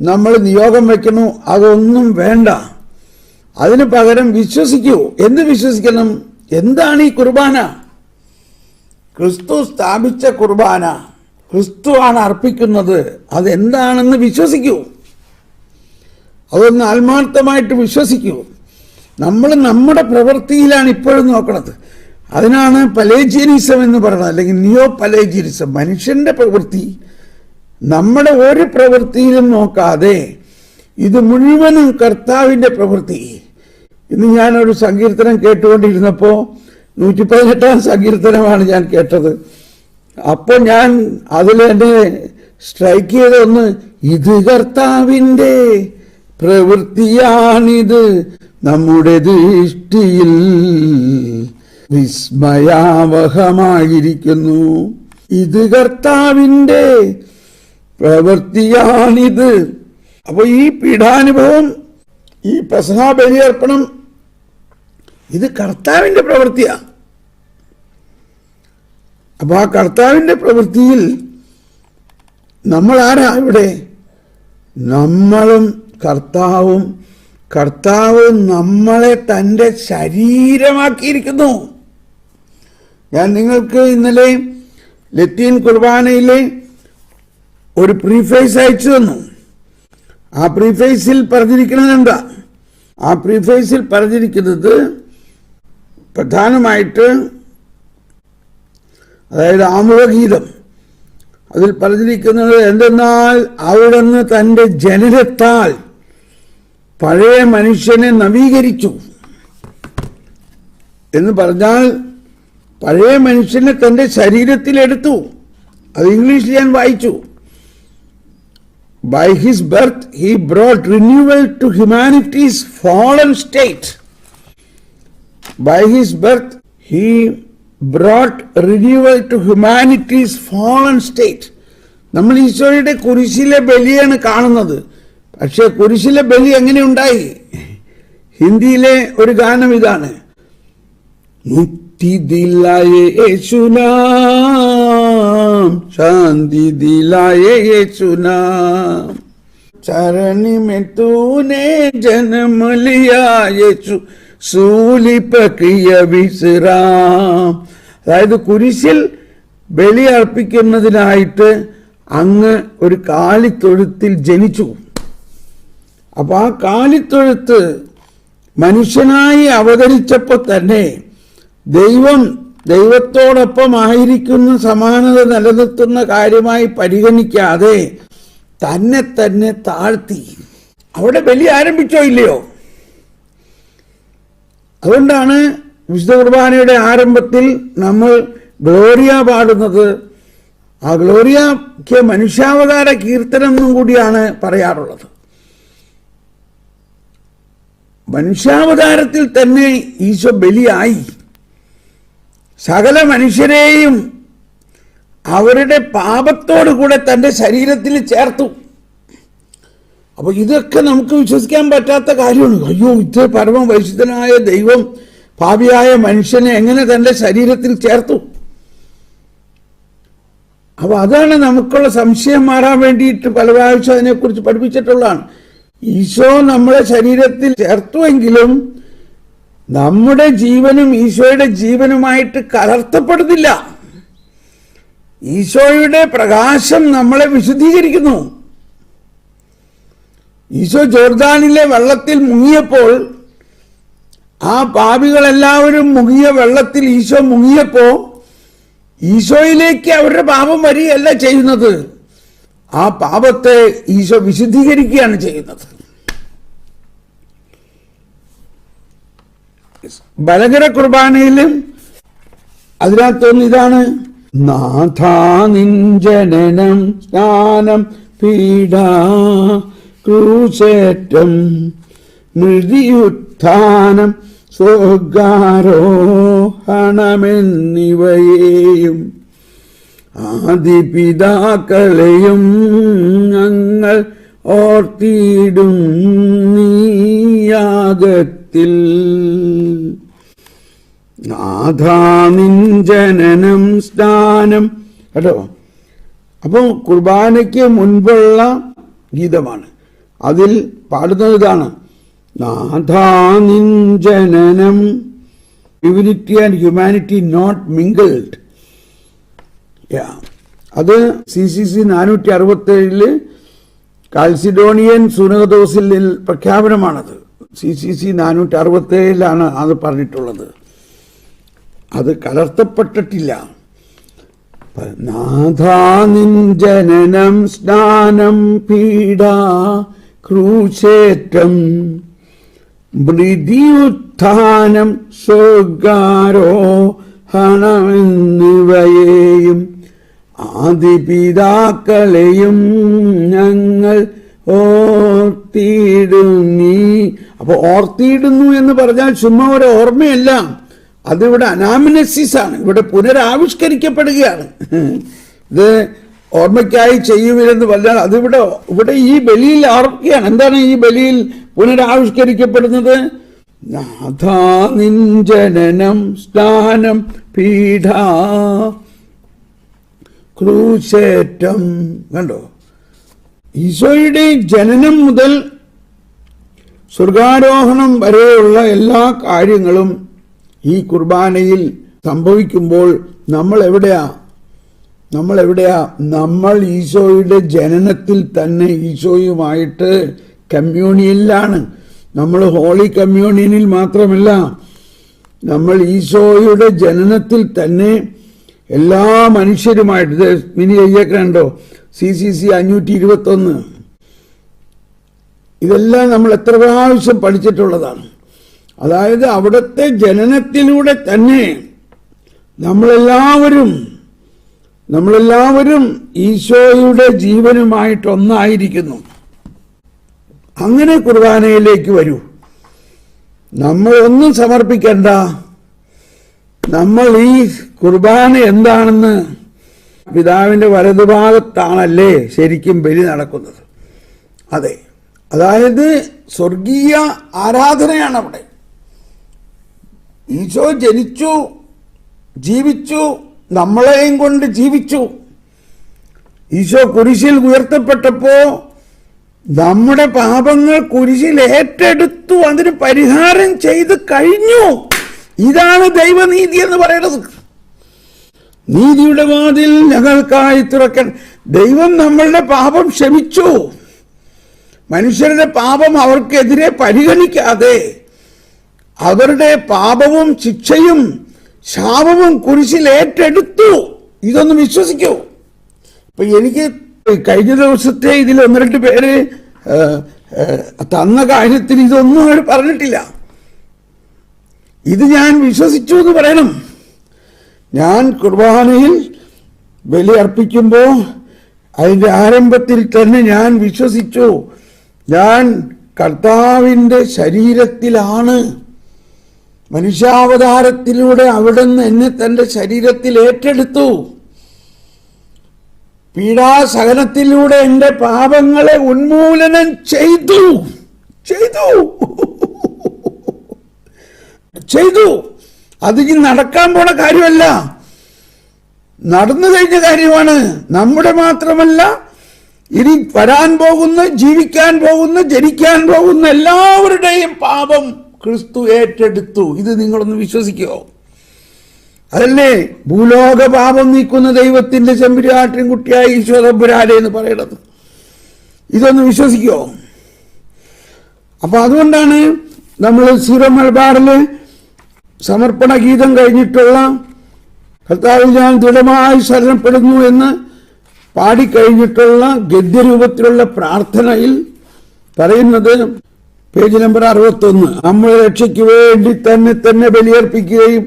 നമ്മൾ നിയോഗം വയ്ക്കണു, അതൊന്നും വേണ്ട. അതിന് പകരം വിശ്വസിക്കൂ. എന്ത് വിശ്വസിക്കണം? എന്താണ് ഈ കുർബാന? ക്രിസ്തു സ്ഥാപിച്ച കുർബാന, ക്രിസ്തുവാണ് അർപ്പിക്കുന്നത്. അതെന്താണെന്ന് വിശ്വസിക്കൂ. അതൊന്ന് ആത്മാർത്ഥമായിട്ട് വിശ്വസിക്കൂ. നമ്മൾ നമ്മുടെ പ്രവൃത്തിയിലാണ് ഇപ്പോഴും നോക്കണത്. അതിനാണ് പലേജിയനിസം എന്ന് പറയുന്നത്, അല്ലെങ്കിൽ നിയോ പലേജിയനിസം. മനുഷ്യന്റെ പ്രവൃത്തി, നമ്മുടെ ഒരു പ്രവൃത്തിയിലും നോക്കാതെ ഇത് മുഴുവനും കർത്താവിൻ്റെ പ്രവൃത്തി. ഇന്ന് ഞാനൊരു സങ്കീർത്തനം കേട്ടുകൊണ്ടിരുന്നപ്പോൾ 118 സങ്കീർത്തനമാണ് ഞാൻ കേട്ടത്. അപ്പോൾ ഞാൻ അതിൽ എന്നെ സ്ട്രൈക്ക് ചെയ്തൊന്ന്, ഇത് കർത്താവിൻ്റെ പ്രവൃത്തിയാണിത് നമ്മുടെ ദൃഷ്ടിയിൽ വിസ്മയാവഹമായിരിക്കുന്നു. ഇത് കർത്താവിൻ്റെ പ്രവൃത്തിയാണിത്. അപ്പോൾ ഈ പീഠാനുഭവം, ഈ പെസഹ ബലിയർപ്പണം, ഇത് കർത്താവിൻ്റെ പ്രവൃത്തിയാണ്. അപ്പോൾ ആ കർത്താവിൻ്റെ പ്രവൃത്തിയിൽ നമ്മൾ ആരാ ഇവിടെ? നമ്മളും കർത്താവും. കർത്താവ് നമ്മളെ തൻ്റെ ശരീരമാക്കിയിരിക്കുന്നു. ഞാൻ നിങ്ങൾക്ക് ഇന്നലെ ലത്തീൻ കുർബാനയിലെ ഒരു പ്രീഫേസ് അയച്ചു തന്നു. ആ പ്രീഫേസിൽ പറഞ്ഞിരിക്കുന്നത് എന്താ? ആ പ്രീഫേസിൽ പറഞ്ഞിരിക്കുന്നത് പ്രധാനമായിട്ട്, അതായത് ആമുഖഗീതം, അതിൽ പറഞ്ഞിരിക്കുന്നത് എന്തെന്നാൽ അവിടുന്ന് തൻ്റെ ജനനത്താൽ പഴയ മനുഷ്യനെ നവീകരിച്ചു എന്ന് പറഞ്ഞാൽ പഴയ മനുഷ്യനെ തൻ്റെ ശരീരത്തിലെടുത്തു. അത് ഇംഗ്ലീഷിൽ ഞാൻ വായിച്ചു. By his birth he brought renewal to humanity's fallen state. By his birth he brought renewal to humanity's fallen state. നമ്മൾ ഈശോയുടെ കുരിശിലെ ബലിയാണ് കാണുന്നത്. പക്ഷേ കുരിശിലെ ബലി എങ്ങനെ ഉണ്ടായി? ഹിന്ദിയിലെ ഒരു ഗാനം ഇതാണ്, മുക്തി ദിലായേ യേശു നാം, ശാന്തി ദിലായേ യേശു നാം. चरणी में तूने जन्म लिया യേശു सूली पर किया विश्राम. അതായത് കുരിശിൽ ബലി അർപ്പിക്കുന്നതിനായിട്ട് അങ്ങ് ഒരു കാലിത്തൊഴുത്തിൽ ജനിച്ചു. അപ്പൊ ആ കാലിത്തൊഴുത്ത് മനുഷ്യനായി അവതരിച്ചപ്പോൾ തന്നെ ദൈവത്തോടൊപ്പം ആയിരിക്കുന്ന സമാനത നിലനിർത്തുന്ന കാര്യമായി പരിഗണിക്കാതെ തന്നെ താഴ്ത്തി. അവിടെ ബലി ആരംഭിച്ചോ ഇല്ലയോ? അതുകൊണ്ടാണ് വിശുദ്ധ കുർബാനയുടെ ആരംഭത്തിൽ നമ്മൾ ഗ്ലോറിയ പാടുന്നത്. ആ ഗ്ലോറിയയ്ക്ക് മനുഷ്യാവതാര കീർത്തനം എന്നും കൂടിയാണ് പറയാറുള്ളത്. മനുഷ്യാവതാരത്തിൽ തന്നെ ഈശോ ബലിയായി സകല മനുഷ്യരെയും അവരുടെ പാപത്തോടുകൂടെ തൻ്റെ ശരീരത്തിൽ ചേർത്തു. അപ്പൊ ഇതൊക്കെ നമുക്ക് വിശ്വസിക്കാൻ പറ്റാത്ത കാര്യമാണ്. അയ്യോ, ഇത്ര പരമവൈശുദ്ധനായ ദൈവം പാപിയായ മനുഷ്യനെ എങ്ങനെ തൻ്റെ ശരീരത്തിൽ ചേർത്തു? അപ്പൊ അതാണ് നമുക്കുള്ള സംശയം മാറാൻ വേണ്ടിയിട്ട് പല പ്രാവശ്യം അതിനെക്കുറിച്ച് പഠിപ്പിച്ചിട്ടുള്ളതാണ്. ഈശോ നമ്മളെ ശരീരത്തിൽ ചേർത്തുവെങ്കിലും നമ്മുടെ ജീവനും ഈശോയുടെ ജീവനുമായിട്ട് കലർത്തപ്പെടുന്നില്ല. ഈശോയുടെ പ്രകാശം നമ്മളെ വിശുദ്ധീകരിക്കുന്നു. ഈശോ ജോർദാനിലെ വെള്ളത്തിൽ മുങ്ങിയപ്പോൾ ആ പാപികളെല്ലാവരും മുങ്ങിയ വെള്ളത്തിൽ ഈശോ മുങ്ങിയപ്പോ ഈശോയിലേക്ക് അവരുടെ പാപം വരികയല്ല ചെയ്യുന്നത്, ആ പാപത്തെ ഈശോ വിശുദ്ധീകരിക്കുകയാണ് ചെയ്യുന്നത്. ബലകര കുർബാനയിലും അതിനകത്തൊന്ന് ഇതാണ്: നാഥാ നിൻ ജനനം സ്നാനം പീഡ ക്രൂശേറ്റം മൃതിയുത്ഥാനം സ്വർഗാരോഹണമെന്നിവയെയും ആദിപിതാക്കളെയും ഞങ്ങൾ ഓർത്തിടും നീയാഗത്തിൽ. നാഥാ നിൻ ജനനം സ്നാനം. കേട്ടോ, അപ്പൊ കുർബാനയ്ക്ക് മുൻപുള്ള ഗീതമാണ്. അതിൽ പാടുന്നത് ഇതാണ്: നാഥാ നിൻ ജനനം, divinity and humanity not mingled. അത് CCC 467 കാൽസിഡോണിയൻ സുനഹദോസിൽ പ്രഖ്യാപനമാണത്. CCC 467 അത് പറഞ്ഞിട്ടുള്ളത്. അത് കലർത്തപ്പെട്ടിട്ടില്ല. നാഥാ നിൻ ജനനം സ്നാനം പീഡ ക്രൂശേറ്റം മൃതിയുത്ഥാനം സ്വർഗാരോഹണമെന്നിവയെയും ആദിപിതാക്കളെയും ഞങ്ങൾ ഓർത്തിടുന്നീ. അപ്പൊ ഓർത്തിയിടുന്നു എന്ന് പറഞ്ഞാൽ ചുമ്മാ ഒരു ഓർമ്മയല്ല, അതിവിടെ അനാമിനസിസ് ആണ്, ഇവിടെ പുനരാവിഷ്കരിക്കപ്പെടുകയാണ്. ഇത് ഓർമ്മയ്ക്കായി ചെയ്യുവില്ലെന്ന് പറഞ്ഞാൽ ഇവിടെ ഈ ബലിയിൽ ഓർക്കുകയാണ്. എന്താണ് ഈ ബലിയിൽ പുനരാവിഷ്കരിക്കപ്പെടുന്നത്? നാഥാ നിൻ ജനനം സ്നാനം പീഡ ക്രൂശേറ്റം. കണ്ടോ, ഈശോയുടെ ജനനം മുതൽ സ്വർഗാരോഹണം വരെയുള്ള എല്ലാ കാര്യങ്ങളും ഈ കുർബാനയിൽ സംഭവിക്കുമ്പോൾ നമ്മൾ എവിടെയാ? നമ്മൾ ഈശോയുടെ ജനനത്തിൽ തന്നെ ഈശോയുമായിട്ട് കമ്മ്യൂണിയനിലാണ്. നമ്മൾ ഹോളി കമ്മ്യൂണിയനിൽ മാത്രമല്ല, നമ്മൾ ഈശോയുടെ ജനനത്തിൽ തന്നെ എല്ലാ മനുഷ്യരുമായിട്ട്. മിനി കണ്ടോ, CCC 521. ഇതെല്ലാം നമ്മൾ എത്ര പ്രാവശ്യം പഠിച്ചിട്ടുള്ളതാണ്. അതായത് അവിടുത്തെ ജനനത്തിലൂടെ തന്നെ നമ്മളെല്ലാവരും ഈശോയുടെ ജീവനുമായിട്ട് ഒന്നായിരിക്കുന്നു. അങ്ങനെ കുർബാനയിലേക്ക് വരൂ. നമ്മൾ ഒന്നും സമർപ്പിക്കണ്ട. നമ്മൾ ഈ കുർബാന എന്താണെന്ന്, പിതാവിന്റെ വലതുഭാഗത്താണല്ലേ ശരിക്കും ബലി നടക്കുന്നത്. അതെ, അതായത് സ്വർഗീയ ആരാധനയാണ് അവിടെ. ഈശോ ജനിച്ചു, ജീവിച്ചു, നമ്മളെയും കൊണ്ട് ജീവിച്ചു. ഈശോ കുരിശിൽ ഉയർത്തപ്പെട്ടപ്പോ നമ്മുടെ പാപങ്ങൾ കുരിശിൽ ഏറ്റെടുത്തു, അതിന് പരിഹാരം ചെയ്ത് കഴിഞ്ഞു. ഇതാണ് ദൈവനീതി എന്ന് പറയുന്നത്. നീതിയുടെ വാതിൽ ഞങ്ങൾക്കായി തുറക്കാൻ. ദൈവം നമ്മളുടെ പാപം ക്ഷമിച്ചു. മനുഷ്യരുടെ പാപം അവർക്കെതിരെ പരിഗണിക്കാതെ അവരുടെ പാപവും ശിക്ഷയും ശാപവും കുരിശിൽ ഏറ്റെടുത്തു. ഇതൊന്ന് വിശ്വസിക്കൂ. ഇപ്പൊ എനിക്ക് കഴിഞ്ഞ ദിവസത്തെ ഇതിൽ 1-2 പേര് തന്ന കാര്യത്തിൽ ഇതൊന്നും അവർ പറഞ്ഞിട്ടില്ല. ഇത് ഞാൻ വിശ്വസിച്ചു എന്ന് പറയണം. ഞാൻ കുർബാനയിൽ ബലി അർപ്പിക്കുമ്പോൾ അതിൻ്റെ ആരംഭത്തിൽ തന്നെ ഞാൻ വിശ്വസിച്ചു, ഞാൻ കർത്താവിൻ്റെ ശരീരത്തിലാണ്. മനുഷ്യാവതാരത്തിലൂടെ അവിടുന്ന് എന്നെ തൻ്റെ ശരീരത്തിൽ ഏറ്റെടുത്തു. പീഡാസഹനത്തിലൂടെ എൻ്റെ പാപങ്ങളെ ഉന്മൂലനം ചെയ്തു. അത് ഇനി നടക്കാൻ പോണ കാര്യമല്ല, നടന്നു കഴിഞ്ഞ കാര്യമാണ്. നമ്മുടെ മാത്രമല്ല, ഇനി വരാൻ പോകുന്ന, ജീവിക്കാൻ പോകുന്ന, ജനിക്കാൻ പോകുന്ന എല്ലാവരുടെയും പാപം ക്രിസ്തു ഏറ്റെടുത്തു. ഇത് നിങ്ങളൊന്ന് വിശ്വസിക്കുമോ? അതല്ലേ ഭൂലോക പാപം നീക്കുന്ന ദൈവത്തിന്റെ ചെമ്പുരാട്ടിൻ കുട്ടിയായ ഈശോ തമ്പുരാനെ എന്ന് പറയുന്നത്. ഇതൊന്ന് വിശ്വസിക്കുമോ? അപ്പൊ അതുകൊണ്ടാണ് നമ്മൾ സീറോ മലബാറില് സമർപ്പണ ഗീതം കഴിഞ്ഞിട്ടുള്ള കർത്താവിൽ ഞാൻ ദൃഢമായി ശരണപ്പെടുന്നു എന്ന് പാടിക്കഴിഞ്ഞിട്ടുള്ള ഗദ്യരൂപത്തിലുള്ള പ്രാർത്ഥനയിൽ പറയുന്നത്, പേജ് നമ്പർ 61, നമ്മുടെ രക്ഷയ്ക്ക് വേണ്ടി തന്നെ ബലിയർപ്പിക്കുകയും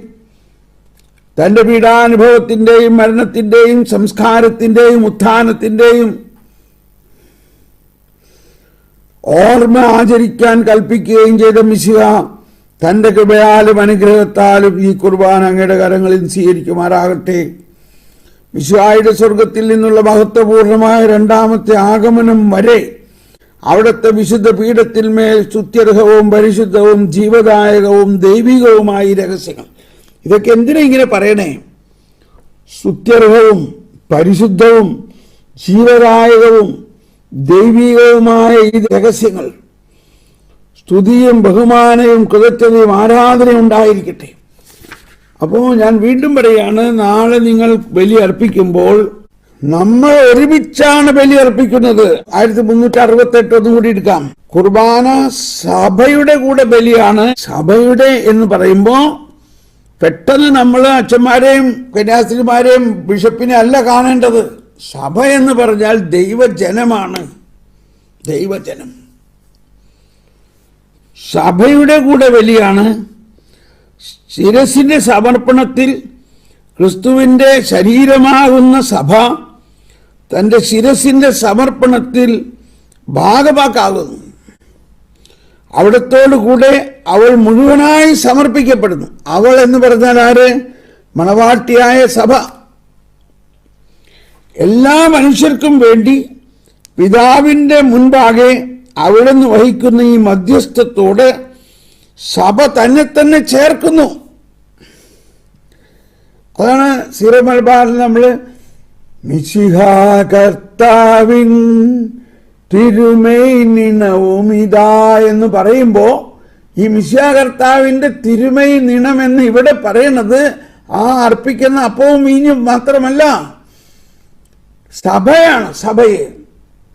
തന്റെ പീഡാനുഭവത്തിന്റെയും മരണത്തിന്റെയും സംസ്കാരത്തിന്റെയും ഉത്ഥാനത്തിന്റെയും ഓർമ്മ ആചരിക്കാൻ കൽപ്പിക്കുകയും ചെയ്ത മിശിഹ തന്റെ കൃപയാലും അനുഗ്രഹത്താലും ഈ കുർബാന അങ്ങയുടെ കരങ്ങളിൽ സ്വീകരിക്കുമാറാകട്ടെ. മിശിഹായുടെ സ്വർഗത്തിൽ നിന്നുള്ള മഹത്വപൂർണമായ 2ാമത്തെ ആഗമനം വരെ അവിടുത്തെ വിശുദ്ധ പീഠത്തിന്മേൽ സ്തുത്യർഹവും പരിശുദ്ധവും ജീവദായകവും ദൈവികവുമായ രഹസ്യങ്ങൾ. ഇതൊക്കെ എന്തിനാ ഇങ്ങനെ പറയണേ? സ്തുത്യർഹവും പരിശുദ്ധവും ജീവദായകവും ദൈവികവുമായ ഈ രഹസ്യങ്ങൾ സ്തുതിയും ബഹുമാനവും കൃതജ്ഞതയും ആരാധനയും ഉണ്ടായിരിക്കട്ടെ. അപ്പോൾ ഞാൻ വീണ്ടും പറയാണ്, നാളെ നിങ്ങൾ ബലി അർപ്പിക്കുമ്പോൾ നമ്മൾ ഒരുമിച്ചാണ് ബലി അർപ്പിക്കുന്നത്. 1368 ഒന്നും കൂടി എടുക്കാം. കുർബാന സഭയുടെ കൂടെ ബലിയാണ്. സഭയുടെ എന്ന് പറയുമ്പോൾ പെട്ടെന്ന് നമ്മൾ അച്ഛന്മാരെയും കന്യാസ്ത്രീമാരെയും ബിഷപ്പിനെ അല്ല കാണേണ്ടത്. സഭ എന്ന് പറഞ്ഞാൽ ദൈവജനമാണ്. ദൈവജനം സഭയുടെ കൂടെ ബലിയാണ്. ശിരസിന്റെ സമർപ്പണത്തിൽ ക്രിസ്തുവിന്റെ ശരീരമാകുന്ന സഭ തന്റെ ശിരസിന്റെ സമർപ്പണത്തിൽ ഭാഗമാക്കാകുന്നു. അവിടത്തോടു കൂടെ അവൾ മുഴുവനായി സമർപ്പിക്കപ്പെടുന്നു. അവൾ എന്ന് പറഞ്ഞാൽ ആര്? മണവാട്ടിയായ സഭ. എല്ലാ മനുഷ്യർക്കും വേണ്ടി പിതാവിന്റെ മുൻപാകെ അവിടുന്ന് വഹിക്കുന്ന ഈ മധ്യസ്ഥത്തോട് സഭ തന്നെ ചേർക്കുന്നു. അതാണ് സീറോ മലബാറിൽ നമ്മൾ മിശിഹാ കർത്താവിൻ തിരുമേയ് നിണവും ഇതാ എന്ന് പറയുമ്പോൾ ഈ മിശിഹാ കർത്താവിന്റെ തിരുമേയ് നിണം എന്ന് ഇവിടെ പറയുന്നത് ആ അർപ്പിക്കുന്ന അപ്പവും വീഞ്ഞും മാത്രമല്ല, സഭയാണ്. സഭയെ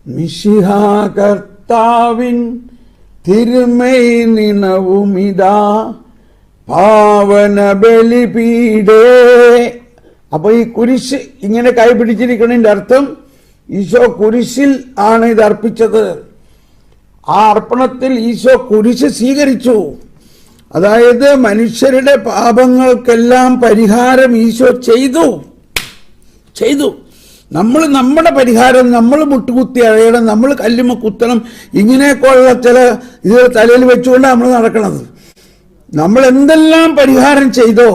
മിശിഹാ കർത്താവിൻ തിരുമേയ് നിണവും ഇതാ പാവന ബലിപീഠേ. അപ്പൊ ഈ കുരിശ് ഇങ്ങനെ കൈപിടിച്ചിരിക്കുന്നതിന്റെ അർത്ഥം ഈശോ കുരിശിൽ ആണ് ഇത് അർപ്പിച്ചത്. ആ അർപ്പണത്തിൽ ഈശോ കുരിശ് സ്വീകരിച്ചു. അതായത് മനുഷ്യരുടെ പാപങ്ങൾക്കെല്ലാം പരിഹാരം ഈശോ ചെയ്തു. നമ്മുടെ പരിഹാരം നമ്മൾ മുട്ടുകുത്തി അഴയണം, നമ്മൾ കല്ലുമ കുത്തണം, ഇങ്ങനെയൊക്കെയുള്ള ചില ഇത് തലയിൽ വെച്ചുകൊണ്ട് നമ്മൾ നടക്കണത്. നമ്മൾ എന്തെല്ലാം പരിഹാരം ചെയ്തോ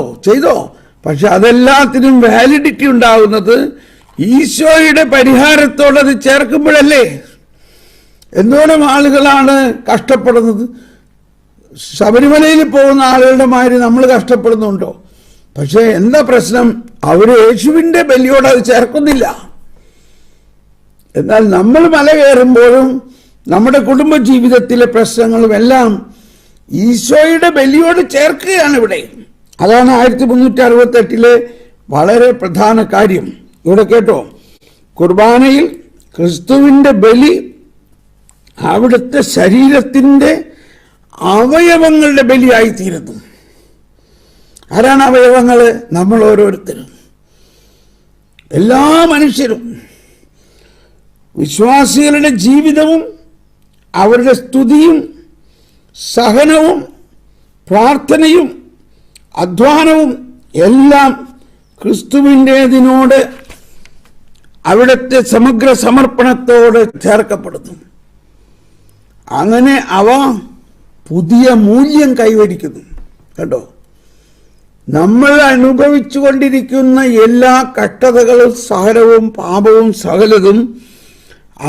പക്ഷെ അതെല്ലാത്തിനും വാലിഡിറ്റി ഉണ്ടാവുന്നത് ഈശോയുടെ പരിഹാരത്തോടത് ചേർക്കുമ്പോഴല്ലേ. എന്തോരം ആളുകളാണ് കഷ്ടപ്പെടുന്നത്. ശബരിമലയിൽ പോകുന്ന ആളുകളുടെ മാതിരി നമ്മൾ കഷ്ടപ്പെടുന്നുണ്ടോ? പക്ഷെ എന്താ പ്രശ്നം? അവർ യേശുവിന്റെ ബലിയോട് അത് ചേർക്കുന്നില്ല. എന്നാൽ നമ്മൾ മല കയറുമ്പോഴും നമ്മുടെ കുടുംബ ജീവിതത്തിലെ പ്രശ്നങ്ങളും എല്ലാം ഈശോയുടെ ബലിയോട് ചേർക്കുകയാണ് ഇവിടെ. അതാണ് 1368 വളരെ പ്രധാന കാര്യം. ഇവിടെ കേട്ടോ, കുർബാനയിൽ ക്രിസ്തുവിന്റെ ബലി അവിടുത്തെ ശരീരത്തിന്റെ അവയവങ്ങളുടെ ബലിയായിത്തീരുന്നു. ആരാണ് അവയവങ്ങൾ? നമ്മൾ ഓരോരുത്തരും, എല്ലാ മനുഷ്യരും. വിശ്വാസികളുടെ ജീവിതവും അവരുടെ സ്തുതിയും സഹനവും പ്രാർത്ഥനയും അധ്വാനവും എല്ലാം ക്രിസ്തുവിൻ്റെതിനോട് അവിടുത്തെ സമഗ്ര സമർപ്പണത്തോട് ചേർക്കപ്പെടുന്നു. അങ്ങനെ അവ പുതിയ മൂല്യം കൈവരിക്കുന്നു. കണ്ടോ, നമ്മൾ അനുഭവിച്ചു കൊണ്ടിരിക്കുന്ന എല്ലാ കഷ്ടതകളും സഹനവും പാപവും സകലതും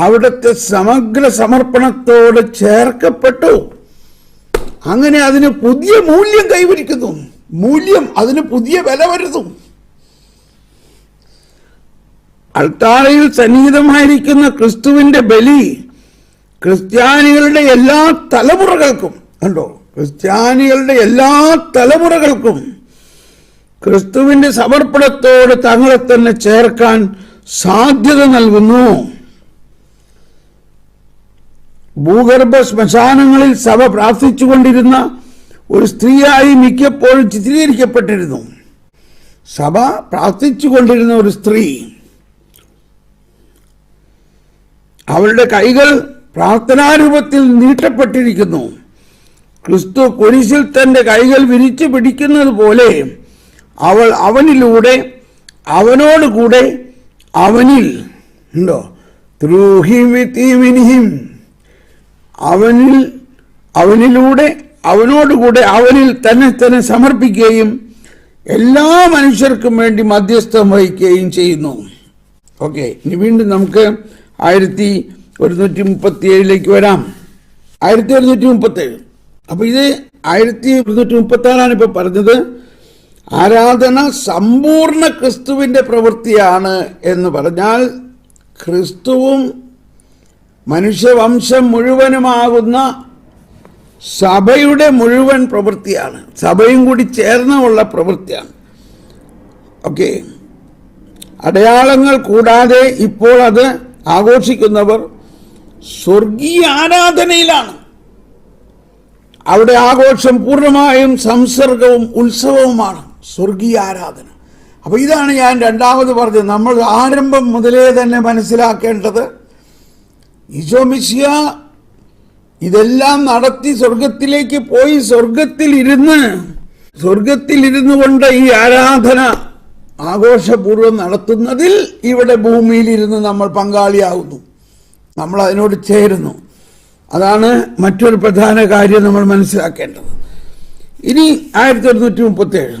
അവിടുത്തെ സമഗ്ര സമർപ്പണത്തോട് ചേർക്കപ്പെട്ടു. അങ്ങനെ അതിന് പുതിയ മൂല്യം കൈവരിക്കുന്നു. മൂല്യം, അതിന് പുതിയ വില വരുന്നു. അൾത്താരയിൽ സന്നിഹിതമായിരിക്കുന്ന ക്രിസ്തുവിന്റെ ബലി ക്രിസ്ത്യാനികളുടെ എല്ലാ തലമുറകൾക്കും, കണ്ടോ, ക്രിസ്ത്യാനികളുടെ എല്ലാ തലമുറകൾക്കും ക്രിസ്തുവിന്റെ സമർപ്പണത്തോട് തങ്ങളെ തന്നെ ചേർക്കാൻ സാധ്യത നൽകുന്നു. ഭൂഗർഭ ശ്മശാനങ്ങളിൽ സഭ പ്രാർത്ഥിച്ചുകൊണ്ടിരുന്ന ഒരു സ്ത്രീയായി മിക്കപ്പോഴും ചിത്രീകരിക്കപ്പെട്ടിരുന്നു. സഭ പ്രാർത്ഥിച്ചുകൊണ്ടിരുന്ന ഒരു സ്ത്രീ, അവളുടെ കൈകൾ പ്രാർത്ഥനാരൂപത്തിൽ നീട്ടപ്പെട്ടിരിക്കുന്നു. ക്രിസ്തു കുരിശിൽ തന്റെ കൈകൾ വിരിച്ചു പിടിക്കുന്നത് പോലെ അവൾ അവനിലൂടെ, അവനോടുകൂടെ, അവനിൽ ഉണ്ടോ, through him with him in him, അവനിലൂടെ, അവനോടുകൂടെ, അവനിൽ തന്നെ സമർപ്പിക്കുകയും എല്ലാ മനുഷ്യർക്കും വേണ്ടി മധ്യസ്ഥം വഹിക്കുകയും ചെയ്യുന്നു. ഓക്കെ, ഇനി വീണ്ടും നമുക്ക് 1137 വരാം. 1137. അപ്പൊ ഇത് 1136 ഇപ്പൊ പറഞ്ഞത്. ആരാധന സമ്പൂർണ്ണ ക്രിസ്തുവിന്റെ പ്രവൃത്തിയാണ് എന്ന് പറഞ്ഞാൽ ക്രിസ്തുവും മനുഷ്യവംശം മുഴുവനുമാകുന്ന സഭയുടെ മുഴുവൻ പ്രവൃത്തിയാണ്. സഭയും കൂടി ചേർന്നുള്ള പ്രവൃത്തിയാണ്. ഓക്കെ, അടയാളങ്ങൾ കൂടാതെ ഇപ്പോൾ അത് ആഘോഷിക്കുന്നവർ സ്വർഗീയ ആരാധനയിലാണ്. അവിടെ ആഘോഷം പൂർണ്ണമായും സംസർഗവും ഉത്സവവുമാണ്, സ്വർഗീയ ആരാധന. അപ്പൊ ഇതാണ് ഞാൻ രണ്ടാമത് പറഞ്ഞത്. നമ്മൾ ആരംഭം മുതലേ തന്നെ മനസ്സിലാക്കേണ്ടത്, ഈശോ മിശിഹ ഇതെല്ലാം നടത്തി സ്വർഗത്തിലേക്ക് പോയി സ്വർഗത്തിലിരുന്നു കൊണ്ട് ഈ ആരാധന ആഘോഷപൂർവ്വം നടത്തുന്നതിൽ ഇവിടെ ഭൂമിയിലിരുന്ന് നമ്മൾ പങ്കാളിയാവുന്നു, നമ്മൾ അതിനോട് ചേരുന്നു. അതാണ് മറ്റൊരു പ്രധാന കാര്യം നമ്മൾ മനസ്സിലാക്കേണ്ടത്. ഇനി 1137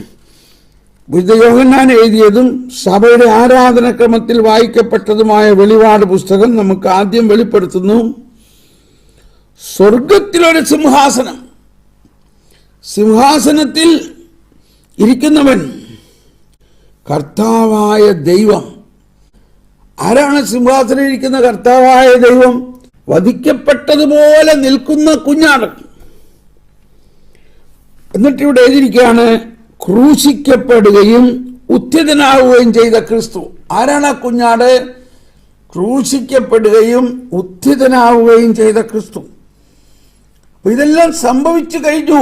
വിശുദ്ധ യോഹന്നാൻ എഴുതിയതും സഭയുടെ ആരാധനക്രമത്തിൽ വായിക്കപ്പെട്ടതുമായ വെളിപാട് പുസ്തകം നമുക്ക് ആദ്യം വെളിപ്പെടുത്തുന്നു. സ്വർഗത്തിലൊരു സിംഹാസനം, സിംഹാസനത്തിൽ ഇരിക്കുന്നവൻ കർത്താവായ ദൈവം. ആരാണ് സിംഹാസനം ഇരിക്കുന്ന കർത്താവായ ദൈവം? വധിക്കപ്പെട്ടതുപോലെ നിൽക്കുന്ന കുഞ്ഞാട്. എന്നിട്ട് ഇവിടെ എഴുതിയിരിക്കുകയാണ്, ക്രൂശിക്കപ്പെടുകയും ഉത്ഥിതനാവുകയും ചെയ്ത ക്രിസ്തു. ആരാണ് ആ കുഞ്ഞാട്? ക്രൂശിക്കപ്പെടുകയും ഉത്ഥിതനാവുകയും ചെയ്ത ക്രിസ്തു. ഇതെല്ലാം സംഭവിച്ചു കഴിഞ്ഞു.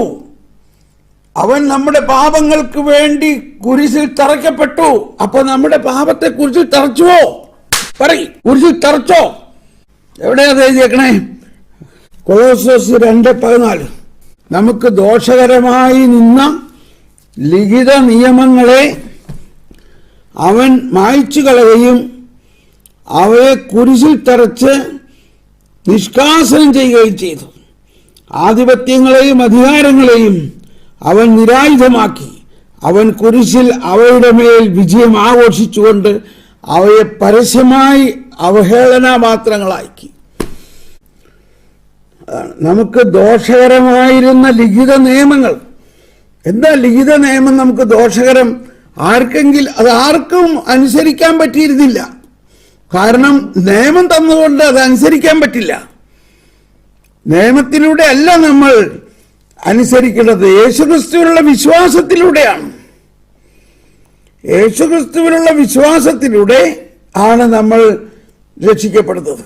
അവൻ നമ്മുടെ പാപങ്ങൾക്ക് വേണ്ടി കുരിശിൽ തറയ്ക്കപ്പെട്ടു. അപ്പൊ നമ്മുടെ പാപത്തെ കുരിശിൽ തറച്ചുവോ? കുരിശിൽ തറച്ചോ? എവിടെയാ എഴുതിയേക്കണേ? കൊളോസ്യോസ് 2:14. നമുക്ക് ദോഷകരമായി നിന്ന ലിഖിത നിയമങ്ങളെ അവൻ മായ്ച്ചു കളയുകയും അവയെ കുരിശിൽ തറച്ച് നിഷ്കാസനം ചെയ്യുകയും ചെയ്തു. ആധിപത്യങ്ങളെയും അധികാരങ്ങളെയും അവൻ നിരായുധമാക്കി. അവൻ കുരിശിൽ അവയുടെ മേൽ വിജയം ആഘോഷിച്ചുകൊണ്ട് അവയെ പരസ്യമായി അവഹേളനാപാത്രങ്ങളാക്കി. നമുക്ക് ദോഷകരമായിരുന്ന ലിഖിത നിയമങ്ങൾ. എന്താ ലിഖിത നിയമം നമുക്ക് ദോഷകരം? അത് ആർക്കും അനുസരിക്കാൻ പറ്റിയിരുന്നില്ല. കാരണം നിയമം തന്നുകൊണ്ട് അത് അനുസരിക്കാൻ പറ്റില്ല. നിയമത്തിലൂടെ അല്ല നമ്മൾ അനുസരിക്കേണ്ടത്, യേശുക്രിസ്തുവിലുള്ള വിശ്വാസത്തിലൂടെയാണ്. യേശുക്രിസ്തുവിലുള്ള വിശ്വാസത്തിലൂടെ ആണ് നമ്മൾ രക്ഷിക്കപ്പെടുന്നത്.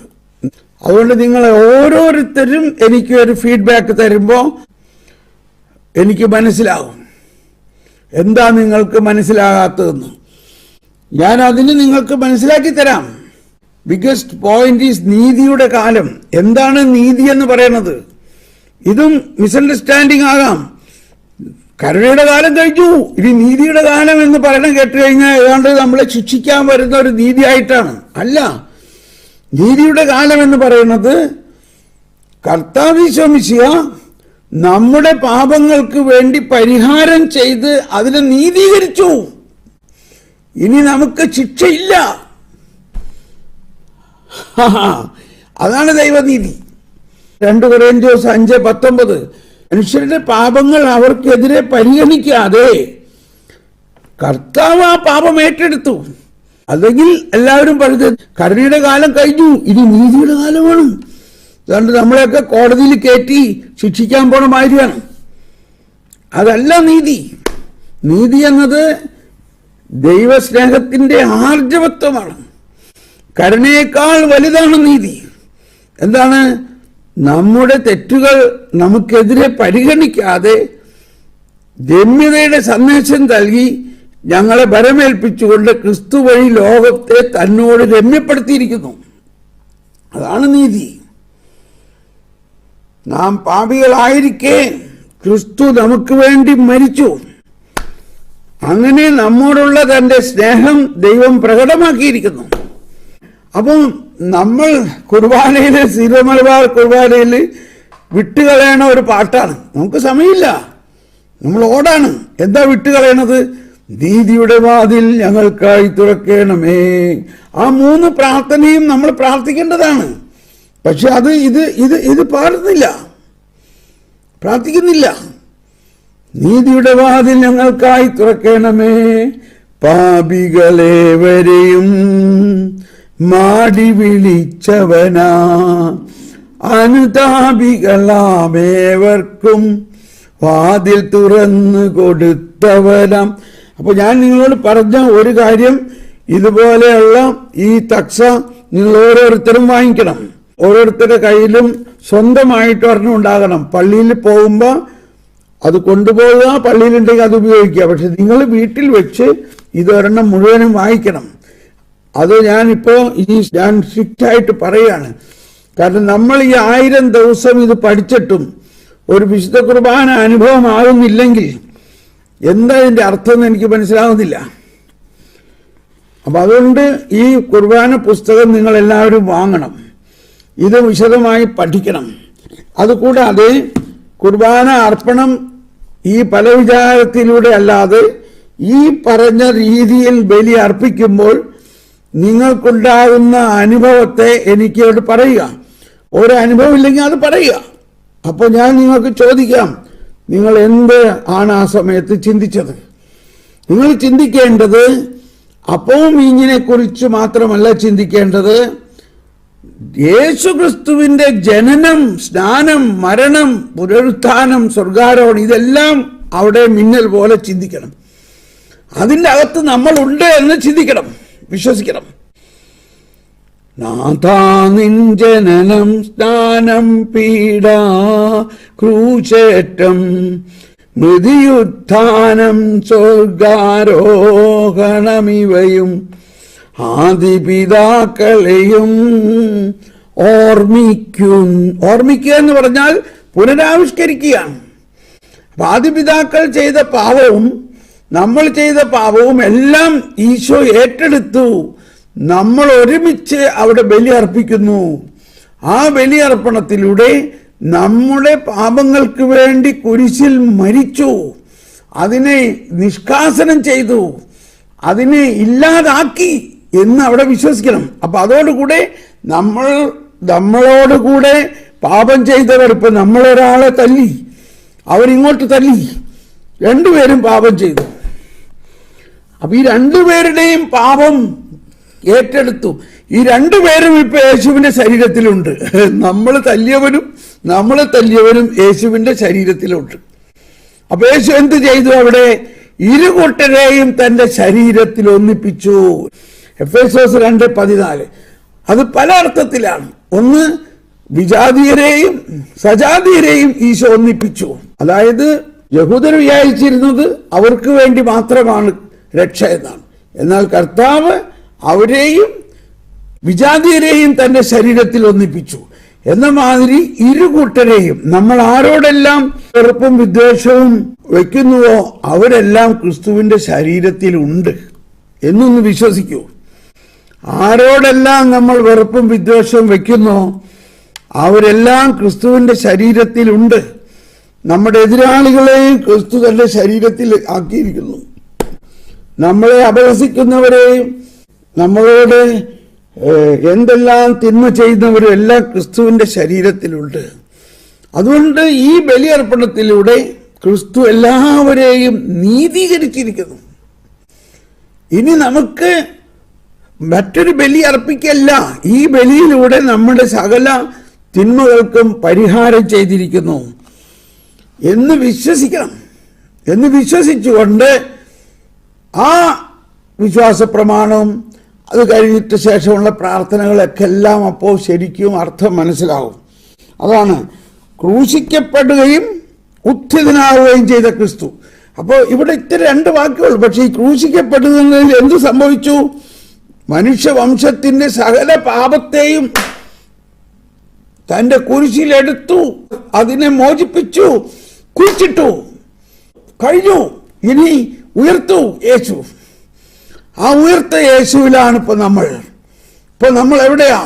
അതുകൊണ്ട് നിങ്ങൾ ഓരോരുത്തരും എനിക്ക് ഒരു ഫീഡ്ബാക്ക് തരുമ്പോൾ എനിക്ക് മനസ്സിലാകും എന്താ നിങ്ങൾക്ക് മനസ്സിലാകാത്തതെന്ന്. ഞാൻ അതിന് നിങ്ങൾക്ക് മനസ്സിലാക്കി തരാം. ബിഗസ്റ്റ് പോയിന്റ് ഈസ് നീതിയുടെ കാലം. എന്താണ് നീതി എന്ന് പറയുന്നത്? ഇതും മിസ്അണ്ടർസ്റ്റാൻഡിങ് ആകാം. കരുണയുടെ കാലം കഴിഞ്ഞു, ഇനി നീതിയുടെ കാലം എന്ന് പറയണം കേട്ട് കഴിഞ്ഞാൽ ഏതാണ്ട് നമ്മളെ ശിക്ഷിക്കാൻ വരുന്ന ഒരു നീതിയായിട്ടാണ്. അല്ല, നീതിയുടെ കാലം എന്ന് പറയുന്നത് കർത്താവ് യേശു മിശിഹ നമ്മുടെ പാപങ്ങൾക്ക് വേണ്ടി പരിഹാരം ചെയ്ത് അതിനെ നീതീകരിച്ചു. ഇനി നമുക്ക് ശിക്ഷയില്ല. അതാണ് ദൈവനീതി. 2 കൊരിന്ത്യർ 5:19 മനുഷ്യരുടെ പാപങ്ങൾ അവർക്കെതിരെ പരിഗണിക്കാതെ കർത്താവ് ആ പാപം ഏറ്റെടുത്തു. അല്ലെങ്കിൽ എല്ലാവരും പറഞ്ഞത് കരുണയുടെ കാലം കഴിഞ്ഞു, ഇനി നീതിയുടെ കാലമാണ്. അതുകൊണ്ട് നമ്മളെയൊക്കെ കോടതിയിൽ കയറ്റി ശിക്ഷിക്കാൻ പോണ മാതിരിയാണ്. അതല്ല നീതി. നീതി എന്നത് ദൈവസ്നേഹത്തിന്റെ ആർജവത്വമാണ്. കരുണയേക്കാൾ വലുതാണ് നീതി. എന്താണ്? നമ്മുടെ തെറ്റുകൾ നമുക്കെതിരെ പരിഗണിക്കാതെ രമ്യതയുടെ സന്ദേശം നൽകി ഞങ്ങളെ ഭരമേൽപ്പിച്ചുകൊണ്ട് ക്രിസ്തു വഴി ലോകത്തെ തന്നോട് രമ്യപ്പെടുത്തിയിരിക്കുന്നു. അതാണ് നീതി. നാം പാപികളായിരിക്കെ ക്രിസ്തു നമുക്ക് വേണ്ടി മരിച്ചു. അങ്ങനെ നമ്മോടുള്ള തന്റെ സ്നേഹം ദൈവം പ്രകടമാക്കിയിരിക്കുന്നു. അപ്പം നമ്മൾ കുർബാനയിൽ, സീറോ മലബാർ കുർബാനയിൽ വിട്ടുകളയണ ഒരു പാട്ടാണ്. നമുക്ക് സമയമില്ല, നമ്മൾ ഓടാണ്. എന്താ വിട്ടുകളയണത്? നീതിയുടെ വാതിൽ ഞങ്ങൾക്കായി തുറക്കണമേ. ആ 3 പ്രാർത്ഥനയും നമ്മൾ പ്രാർത്ഥിക്കേണ്ടതാണ്. പക്ഷെ അത് ഇത് പാടുന്നില്ല, പ്രാർത്ഥിക്കുന്നില്ല. നീതിയുടെ വാതിൽ ഞങ്ങൾക്കായി തുറക്കണമേ, പാപികളേവരെയും മാടി വിളിച്ചവനാ, അനുതാപികളാമേവർക്കും വാതിൽ തുറന്നു കൊടുത്തവനാം. അപ്പൊ ഞാൻ നിങ്ങളോട് പറഞ്ഞ ഒരു കാര്യം, ഇതുപോലെയുള്ള ഈ തക്സ നിങ്ങൾ ഓരോരുത്തരും വാങ്ങിക്കണം. ഓരോരുത്തരുടെ കയ്യിലും സ്വന്തമായിട്ട് ഒരെണ്ണം ഉണ്ടാകണം. പള്ളിയിൽ പോകുമ്പോൾ അത് കൊണ്ടുപോവുക, പള്ളിയിലുണ്ടെങ്കിൽ അത് ഉപയോഗിക്കുക. പക്ഷെ നിങ്ങൾ വീട്ടിൽ വെച്ച് ഇതൊരെണ്ണം മുഴുവനും വായിക്കണം. അത് ഞാൻ സ്ട്രിക്റ്റായിട്ട് പറയുകയാണ്. കാരണം നമ്മൾ ഈ 1000 ദിവസം ഇത് പഠിച്ചിട്ടും ഒരു വിശുദ്ധ കുർബാന അനുഭവം ആകുന്നില്ലെങ്കിൽ എന്താ ഇതിന്റെ അർത്ഥം എന്ന് എനിക്ക് മനസ്സിലാവുന്നില്ല. അപ്പൊ അതുകൊണ്ട് ഈ കുർബാന പുസ്തകം നിങ്ങൾ എല്ലാവരും വാങ്ങണം. ഇത് വിശദമായി പഠിക്കണം. അതുകൂടാതെ കുർബാന അർപ്പണം ഈ പല വിചാരത്തിലൂടെ അല്ലാതെ ഈ പറഞ്ഞ രീതിയിൽ ബലി അർപ്പിക്കുമ്പോൾ നിങ്ങൾക്കുണ്ടാകുന്ന അനുഭവത്തെ എനിക്കോട് പറയുക. ഒരു അനുഭവം ഇല്ലെങ്കിൽ അത് പറയുക. അപ്പോൾ ഞാൻ നിങ്ങൾക്ക് ചോദിക്കാം, നിങ്ങൾ എന്ത് ആണ് ആ സമയത്ത് ചിന്തിച്ചത്? നിങ്ങൾ ചിന്തിക്കേണ്ടത് അപ്പവും വീഞ്ഞിനെ കുറിച്ച് മാത്രമല്ല ചിന്തിക്കേണ്ടത്, യേശുക്രിസ്തുവിന്റെ ജനനം, സ്നാനം, മരണം, പുനരുത്ഥാനം, സ്വർഗാരോഹണം, ഇതെല്ലാം അവിടെ മിന്നൽ പോലെ ചിന്തിക്കണം. അതിൻ്റെ അകത്ത് നമ്മളുണ്ട് എന്ന് ചിന്തിക്കണം, വിശ്വസിക്കണം. നാഥാ നിൻ ജനനം, സ്നാനം, പീഡ, ക്രൂശേറ്റം, മൃതിയുത്ഥാനം, സ്വർഗാരോഹണമിവയും ആദിപിതാക്കളെയും ഓർമ്മിക്കുക എന്ന് പറഞ്ഞാൽ പുനരാവിഷ്കരിക്കുകയാണ്. അപ്പൊ ആദിപിതാക്കൾ ചെയ്ത പാപവും നമ്മൾ ചെയ്ത പാപവും എല്ലാം ഈശോ ഏറ്റെടുത്തു. നമ്മൾ ഒരുമിച്ച് അവിടെ ബലി അർപ്പിക്കുന്നു. ആ ബലിയർപ്പണത്തിലൂടെ നമ്മുടെ പാപങ്ങൾക്ക് വേണ്ടി കുരിശിൽ മരിച്ചു, അതിനെ നിഷ്കാസനം ചെയ്തു, അതിനെ ഇല്ലാതാക്കി എന്ന് അവിടെ വിശ്വസിക്കണം. അപ്പൊ അതോടുകൂടെ നമ്മളോടുകൂടെ പാപം ചെയ്തവർ, ഇപ്പൊ നമ്മളൊരാളെ തല്ലി, അവരിങ്ങോട്ട് തല്ലി, 2 പേരും പാപം ചെയ്തു. അപ്പൊ ഈ 2 പേരുടെയും പാപം ഏറ്റെടുത്തു. ഈ 2 പേരും ഇപ്പൊ യേശുവിന്റെ ശരീരത്തിലുണ്ട്. നമ്മൾ തല്ലിയവനും നമ്മളെ തല്ലിയവനും യേശുവിന്റെ ശരീരത്തിലുണ്ട്. അപ്പൊ യേശു എന്ത് ചെയ്തു? അവിടെ ഇരുകൂട്ടരെയും തന്റെ ശരീരത്തിൽ ഒന്നിപ്പിച്ചു. എഫേസോസ് 2:14. അത് പല അർത്ഥത്തിലാണ്. ഒന്ന്, വിജാതീയരെയും സജാതീയരെയും ഈശോ ഒന്നിപ്പിച്ചു. അതായത് യഹൂദർ വിചാരിച്ചിരുന്നത് അവർക്ക് വേണ്ടി മാത്രമാണ് രക്ഷ എന്നാണ്. എന്നാൽ കർത്താവ് അവരെയും വിജാതീയരെയും തന്റെ ശരീരത്തിൽ ഒന്നിപ്പിച്ചു. എന്ന മാതിരി ഇരുകൂട്ടരെയും നമ്മൾ ആരോടെല്ലാം വെറുപ്പും വിദ്വേഷവും വെക്കുന്നുവോ അവരെല്ലാം ക്രിസ്തുവിന്റെ ശരീരത്തിലുണ്ട് എന്നൊന്ന് വിശ്വസിക്കൂ. ആരോടെല്ലാം നമ്മൾ വെറുപ്പും വിദ്വേഷവും വെക്കുന്നോ അവരെല്ലാം ക്രിസ്തുവിന്റെ ശരീരത്തിലുണ്ട്. നമ്മുടെ എതിരാളികളെയും ക്രിസ്തു തന്റെ ശരീരത്തിൽ ആക്കിയിരിക്കുന്നു. നമ്മളെ അപഹസിക്കുന്നവരെയും നമ്മളോട് എന്തെല്ലാം തിന്മ ചെയ്യുന്നവരും എല്ലാം ക്രിസ്തുവിന്റെ ശരീരത്തിലുണ്ട്. അതുകൊണ്ട് ഈ ബലിയർപ്പണത്തിലൂടെ ക്രിസ്തു എല്ലാവരെയും നീതീകരിച്ചിരിക്കുന്നു. ഇനി നമുക്ക് മറ്റൊരു ബലി അർപ്പിക്കല്ല, ഈ ബലിയിലൂടെ നമ്മുടെ സകല തിന്മകൾക്കും പരിഹാരം ചെയ്തിരിക്കുന്നു എന്ന് വിശ്വസിക്കണം. എന്ന് വിശ്വസിച്ചുകൊണ്ട് ആ വിശ്വാസ പ്രമാണവും അത് കഴിഞ്ഞിട്ട് ശേഷമുള്ള പ്രാർത്ഥനകളൊക്കെ എല്ലാം അപ്പോൾ ശരിക്കും അർത്ഥം മനസ്സിലാവും. അതാണ് ക്രൂശിക്കപ്പെടുകയും ഉത്ഥിതനാവുകയും ചെയ്ത ക്രിസ്തു. അപ്പോൾ ഇവിടെ ഇത്തിരി 2 വാക്കുകൾ. പക്ഷേ ഈ ക്രൂശിക്കപ്പെടുന്നതിൽ എന്ത് സംഭവിച്ചു? മനുഷ്യവംശത്തിന്റെ സകല പാപത്തെയും തന്റെ കുരിശിലെടുത്തു, അതിനെ മോചിപ്പിച്ചു, കുഴിച്ചിട്ടു, കഴിഞ്ഞു. ഇനി ഉയർത്തു യേശു. ആ ഉയർത്ത യേശുവിലാണ് ഇപ്പൊ നമ്മൾ എവിടെയാ?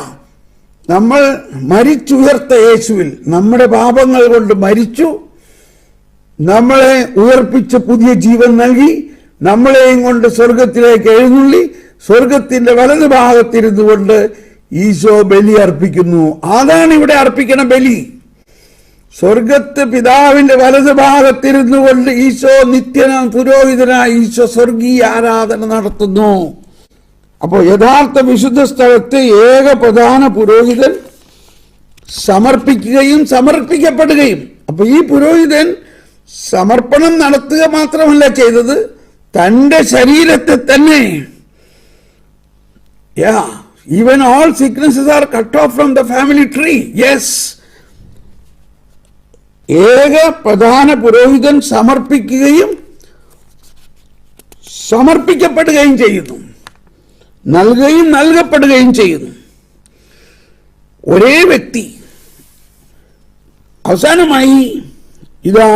നമ്മൾ മരിച്ചുയർത്ത യേശുവിൽ നമ്മുടെ പാപങ്ങൾ കൊണ്ട് മരിച്ചു, നമ്മളെ ഉയർപ്പിച്ച് പുതിയ ജീവൻ നൽകി, നമ്മളെയും കൊണ്ട് സ്വർഗത്തിലേക്ക് എഴുന്നള്ളി, സ്വർഗത്തിന്റെ വലതു ഭാഗത്തിരുന്നു കൊണ്ട് ഈശോ ബലി അർപ്പിക്കുന്നു. അതാണ് ഇവിടെ അർപ്പിക്കണ ബലി. സ്വർഗത്ത് പിതാവിന്റെ വലതു ഭാഗത്തിരുന്നു കൊണ്ട് ഈശോ നിത്യനാം പുരോഹിതനായി ഈശോ സ്വർഗീയ ആരാധന നടത്തുന്നു. അപ്പോൾ യഥാർത്ഥ വിശുദ്ധ സ്ഥലത്ത് ഏക പ്രധാന പുരോഹിതൻ സമർപ്പിക്കുകയും സമർപ്പിക്കപ്പെടുകയും. അപ്പൊ ഈ പുരോഹിതൻ സമർപ്പണം നടത്തുക മാത്രമല്ല ചെയ്തത്, തന്റെ ശരീരത്തെ തന്നെ even all sicknesses are cut off from the family tree. Yes, ഏക പ്രധാന പുരോഹിതൻ സമർപ്പിക്കുകയും സമർപ്പിക്കപ്പെടുകയും ചെയ്യുന്നു, നൽകുകയും നൽകപ്പെടുകയും ചെയ്യുന്നു. ഒരേ വ്യക്തി. അവസാനമായി ഇതാ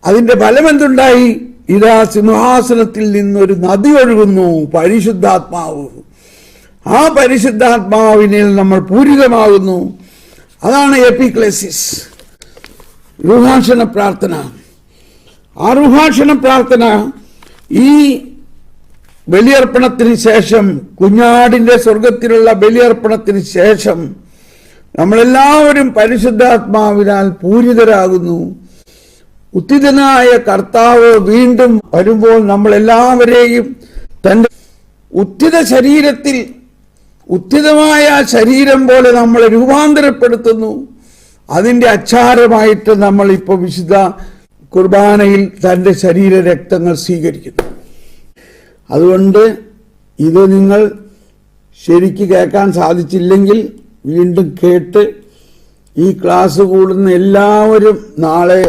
അതിന്റെ ഫലം എന്തുണ്ടായി? ഇതാ സിംഹാസനത്തിൽ നിന്നൊരു നദി ഒഴുകുന്നു, പരിശുദ്ധാത്മാവ്. ആ പരിശുദ്ധാത്മാവിനിൽ നമ്മൾ പൂരിതമാകുന്നു. അതാണ് എപ്പിക്ലേസിസ്, റുഹാഷണ പ്രാർത്ഥന. ആ റുഹാഷണ പ്രാർത്ഥന ഈ ബലിയർപ്പണത്തിന് ശേഷം, കുഞ്ഞാടിന്റെ സ്വർഗത്തിലുള്ള ബലിയർപ്പണത്തിന് ശേഷം നമ്മളെല്ലാവരും പരിശുദ്ധാത്മാവിനാൽ പൂരിതരാകുന്നു. ഉത്തിതനായ കർത്താവ് വീണ്ടും വരുമ്പോൾ നമ്മളെല്ലാവരെയും തന്റെ ഉത്തിത ശരീരത്തിൽ, ഉത്തിതമായ ശരീരം പോലെ നമ്മളെ രൂപാന്തരപ്പെടുത്തുന്നു. അതിന്റെ അച്ചാരമായിട്ട് നമ്മൾ ഇപ്പോൾ വിശുദ്ധ കുർബാനയിൽ തന്റെ ശരീര രക്തങ്ങൾ സ്വീകരിക്കുന്നു. അതുകൊണ്ട് ഇത് നിങ്ങൾ ശരിക്ക് കേൾക്കാൻ സാധിച്ചില്ലെങ്കിൽ വീണ്ടും കേട്ട്, ഈ ക്ലാസ് കൂടുന്ന എല്ലാവരും നാളെ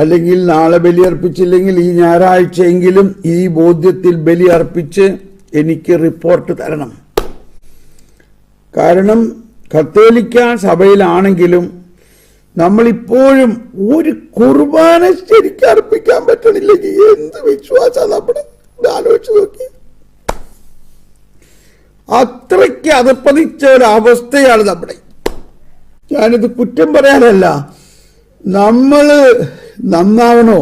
അല്ലെങ്കിൽ നാളെ ബലിയർപ്പിച്ചില്ലെങ്കിൽ ഈ ഞായറാഴ്ചയെങ്കിലും ഈ ബോധ്യത്തിൽ ബലിയർപ്പിച്ച് എനിക്ക് റിപ്പോർട്ട് തരണം. കാരണം കത്തോലിക്ക സഭയിലാണെങ്കിലും നമ്മളിപ്പോഴും ഒരു കുർബാന ശരിക്കും അർപ്പിക്കാൻ പറ്റണില്ലെങ്കിൽ എന്ത് വിശ്വാസം നമ്മുടെ ആലോചിച്ച് നോക്കി. അത്രയ്ക്ക് അധപ്പതിച്ച ഒരവസ്ഥയാണ് നമ്മുടെ. ഞാനിത് കുറ്റം പറയാനല്ല, നമ്മൾ നന്നാവണോ?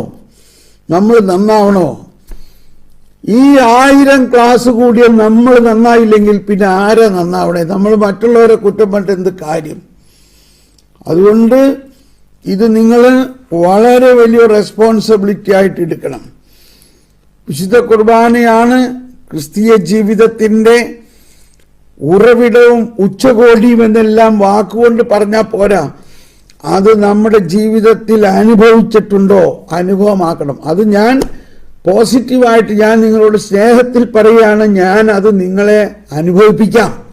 ഈ 1000 ക്ലാസ് കൂടിയ നമ്മൾ നന്നായില്ലെങ്കിൽ പിന്നെ ആരാ നന്നാവണേ? നമ്മൾ മറ്റുള്ളവരെ കുറ്റം പറഞ്ഞിട്ട് എന്ത് കാര്യം? അതുകൊണ്ട് ഇത് നിങ്ങൾ വളരെ വലിയ റെസ്പോൺസിബിലിറ്റി ആയിട്ട് എടുക്കണം. വിശുദ്ധ കുർബാനയാണ് ക്രിസ്തീയ ജീവിതത്തിന്റെ ഉറവിടവും ഉച്ചകോടിയും എന്നെല്ലാം വാക്കുകൊണ്ട് പറഞ്ഞാൽ പോരാ. അത് നമ്മുടെ ജീവിതത്തിൽ അനുഭവിച്ചിട്ടുണ്ടോ? അനുഭവമാക്കണം. അത് ഞാൻ പോസിറ്റീവായിട്ട് ഞാൻ നിങ്ങളോട് സ്നേഹത്തിൽ പറയുകയാണ്. ഞാൻ അത് നിങ്ങളെ അനുഭവിപ്പിക്കാം.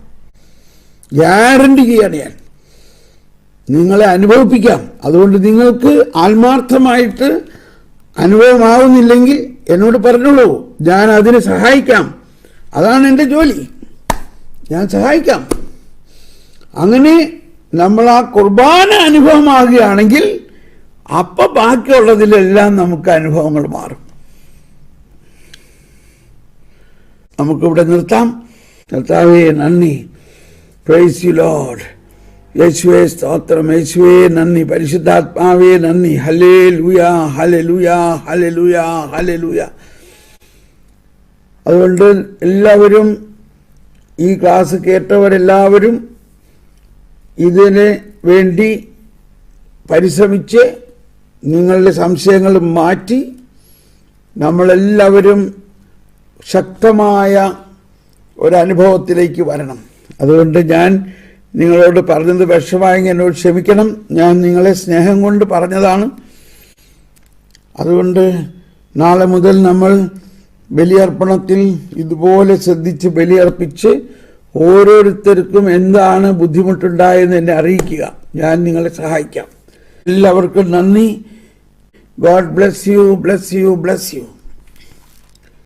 ഗ്യാരണ്ടി ചെയ്യാണ് ഞാൻ നിങ്ങളെ അനുഭവിപ്പിക്കാം. അതുകൊണ്ട് നിങ്ങൾക്ക് ആത്മാർത്ഥമായിട്ട് അനുഭവമാവുന്നില്ലെങ്കിൽ എന്നോട് പറഞ്ഞോളൂ, ഞാൻ അതിന് സഹായിക്കാം. അതാണ് എൻ്റെ ജോലി, ഞാൻ സഹായിക്കാം. അങ്ങനെ നമ്മൾ ആ കുർബാന അനുഭവമാകുകയാണെങ്കിൽ അപ്പം ബാക്കിയുള്ളതിലെല്ലാം നമുക്ക് അനുഭവങ്ങൾ മാറും. നമുക്കിവിടെ നിർത്താം. കർത്താവേ നന്ദി, പ്രൈസ് യു ലോർഡ്. യേശുവേ സ്തോത്രം, യേശുവേ നന്ദി, പരിശുദ്ധാത്മാവേ നന്ദി. Hallelujah, hallelujah, hallelujah, hallelujah. അതുകൊണ്ട് എല്ലാവരും, ഈ ക്ലാസ് കേട്ടവരെല്ലാവരും ഇതിന് വേണ്ടി പരിശ്രമിച്ച് നിങ്ങളുടെ സംശയങ്ങൾ മാറ്റി നമ്മളെല്ലാവരും ശക്തമായ ഒരനുഭവത്തിലേക്ക് വരണം. അതുകൊണ്ട് ഞാൻ നിങ്ങളോട് പറഞ്ഞത് വിഷമമായെങ്കിൽ എന്നോട് ക്ഷമിക്കണം. ഞാൻ നിങ്ങളെ സ്നേഹം കൊണ്ട് പറഞ്ഞതാണ്. അതുകൊണ്ട് നാളെ മുതൽ നമ്മൾ ബലിയർപ്പണത്തിൽ ഇതുപോലെ ശ്രദ്ധിച്ച് ബലിയർപ്പിച്ച് ഓരോരുത്തർക്കും എന്താണ് ബുദ്ധിമുട്ടുണ്ടായെന്ന് എന്നെ അറിയിക്കുക. ഞാൻ നിങ്ങളെ സഹായിക്കാം. എല്ലാവർക്കും നന്ദി. God bless you, bless you, bless you.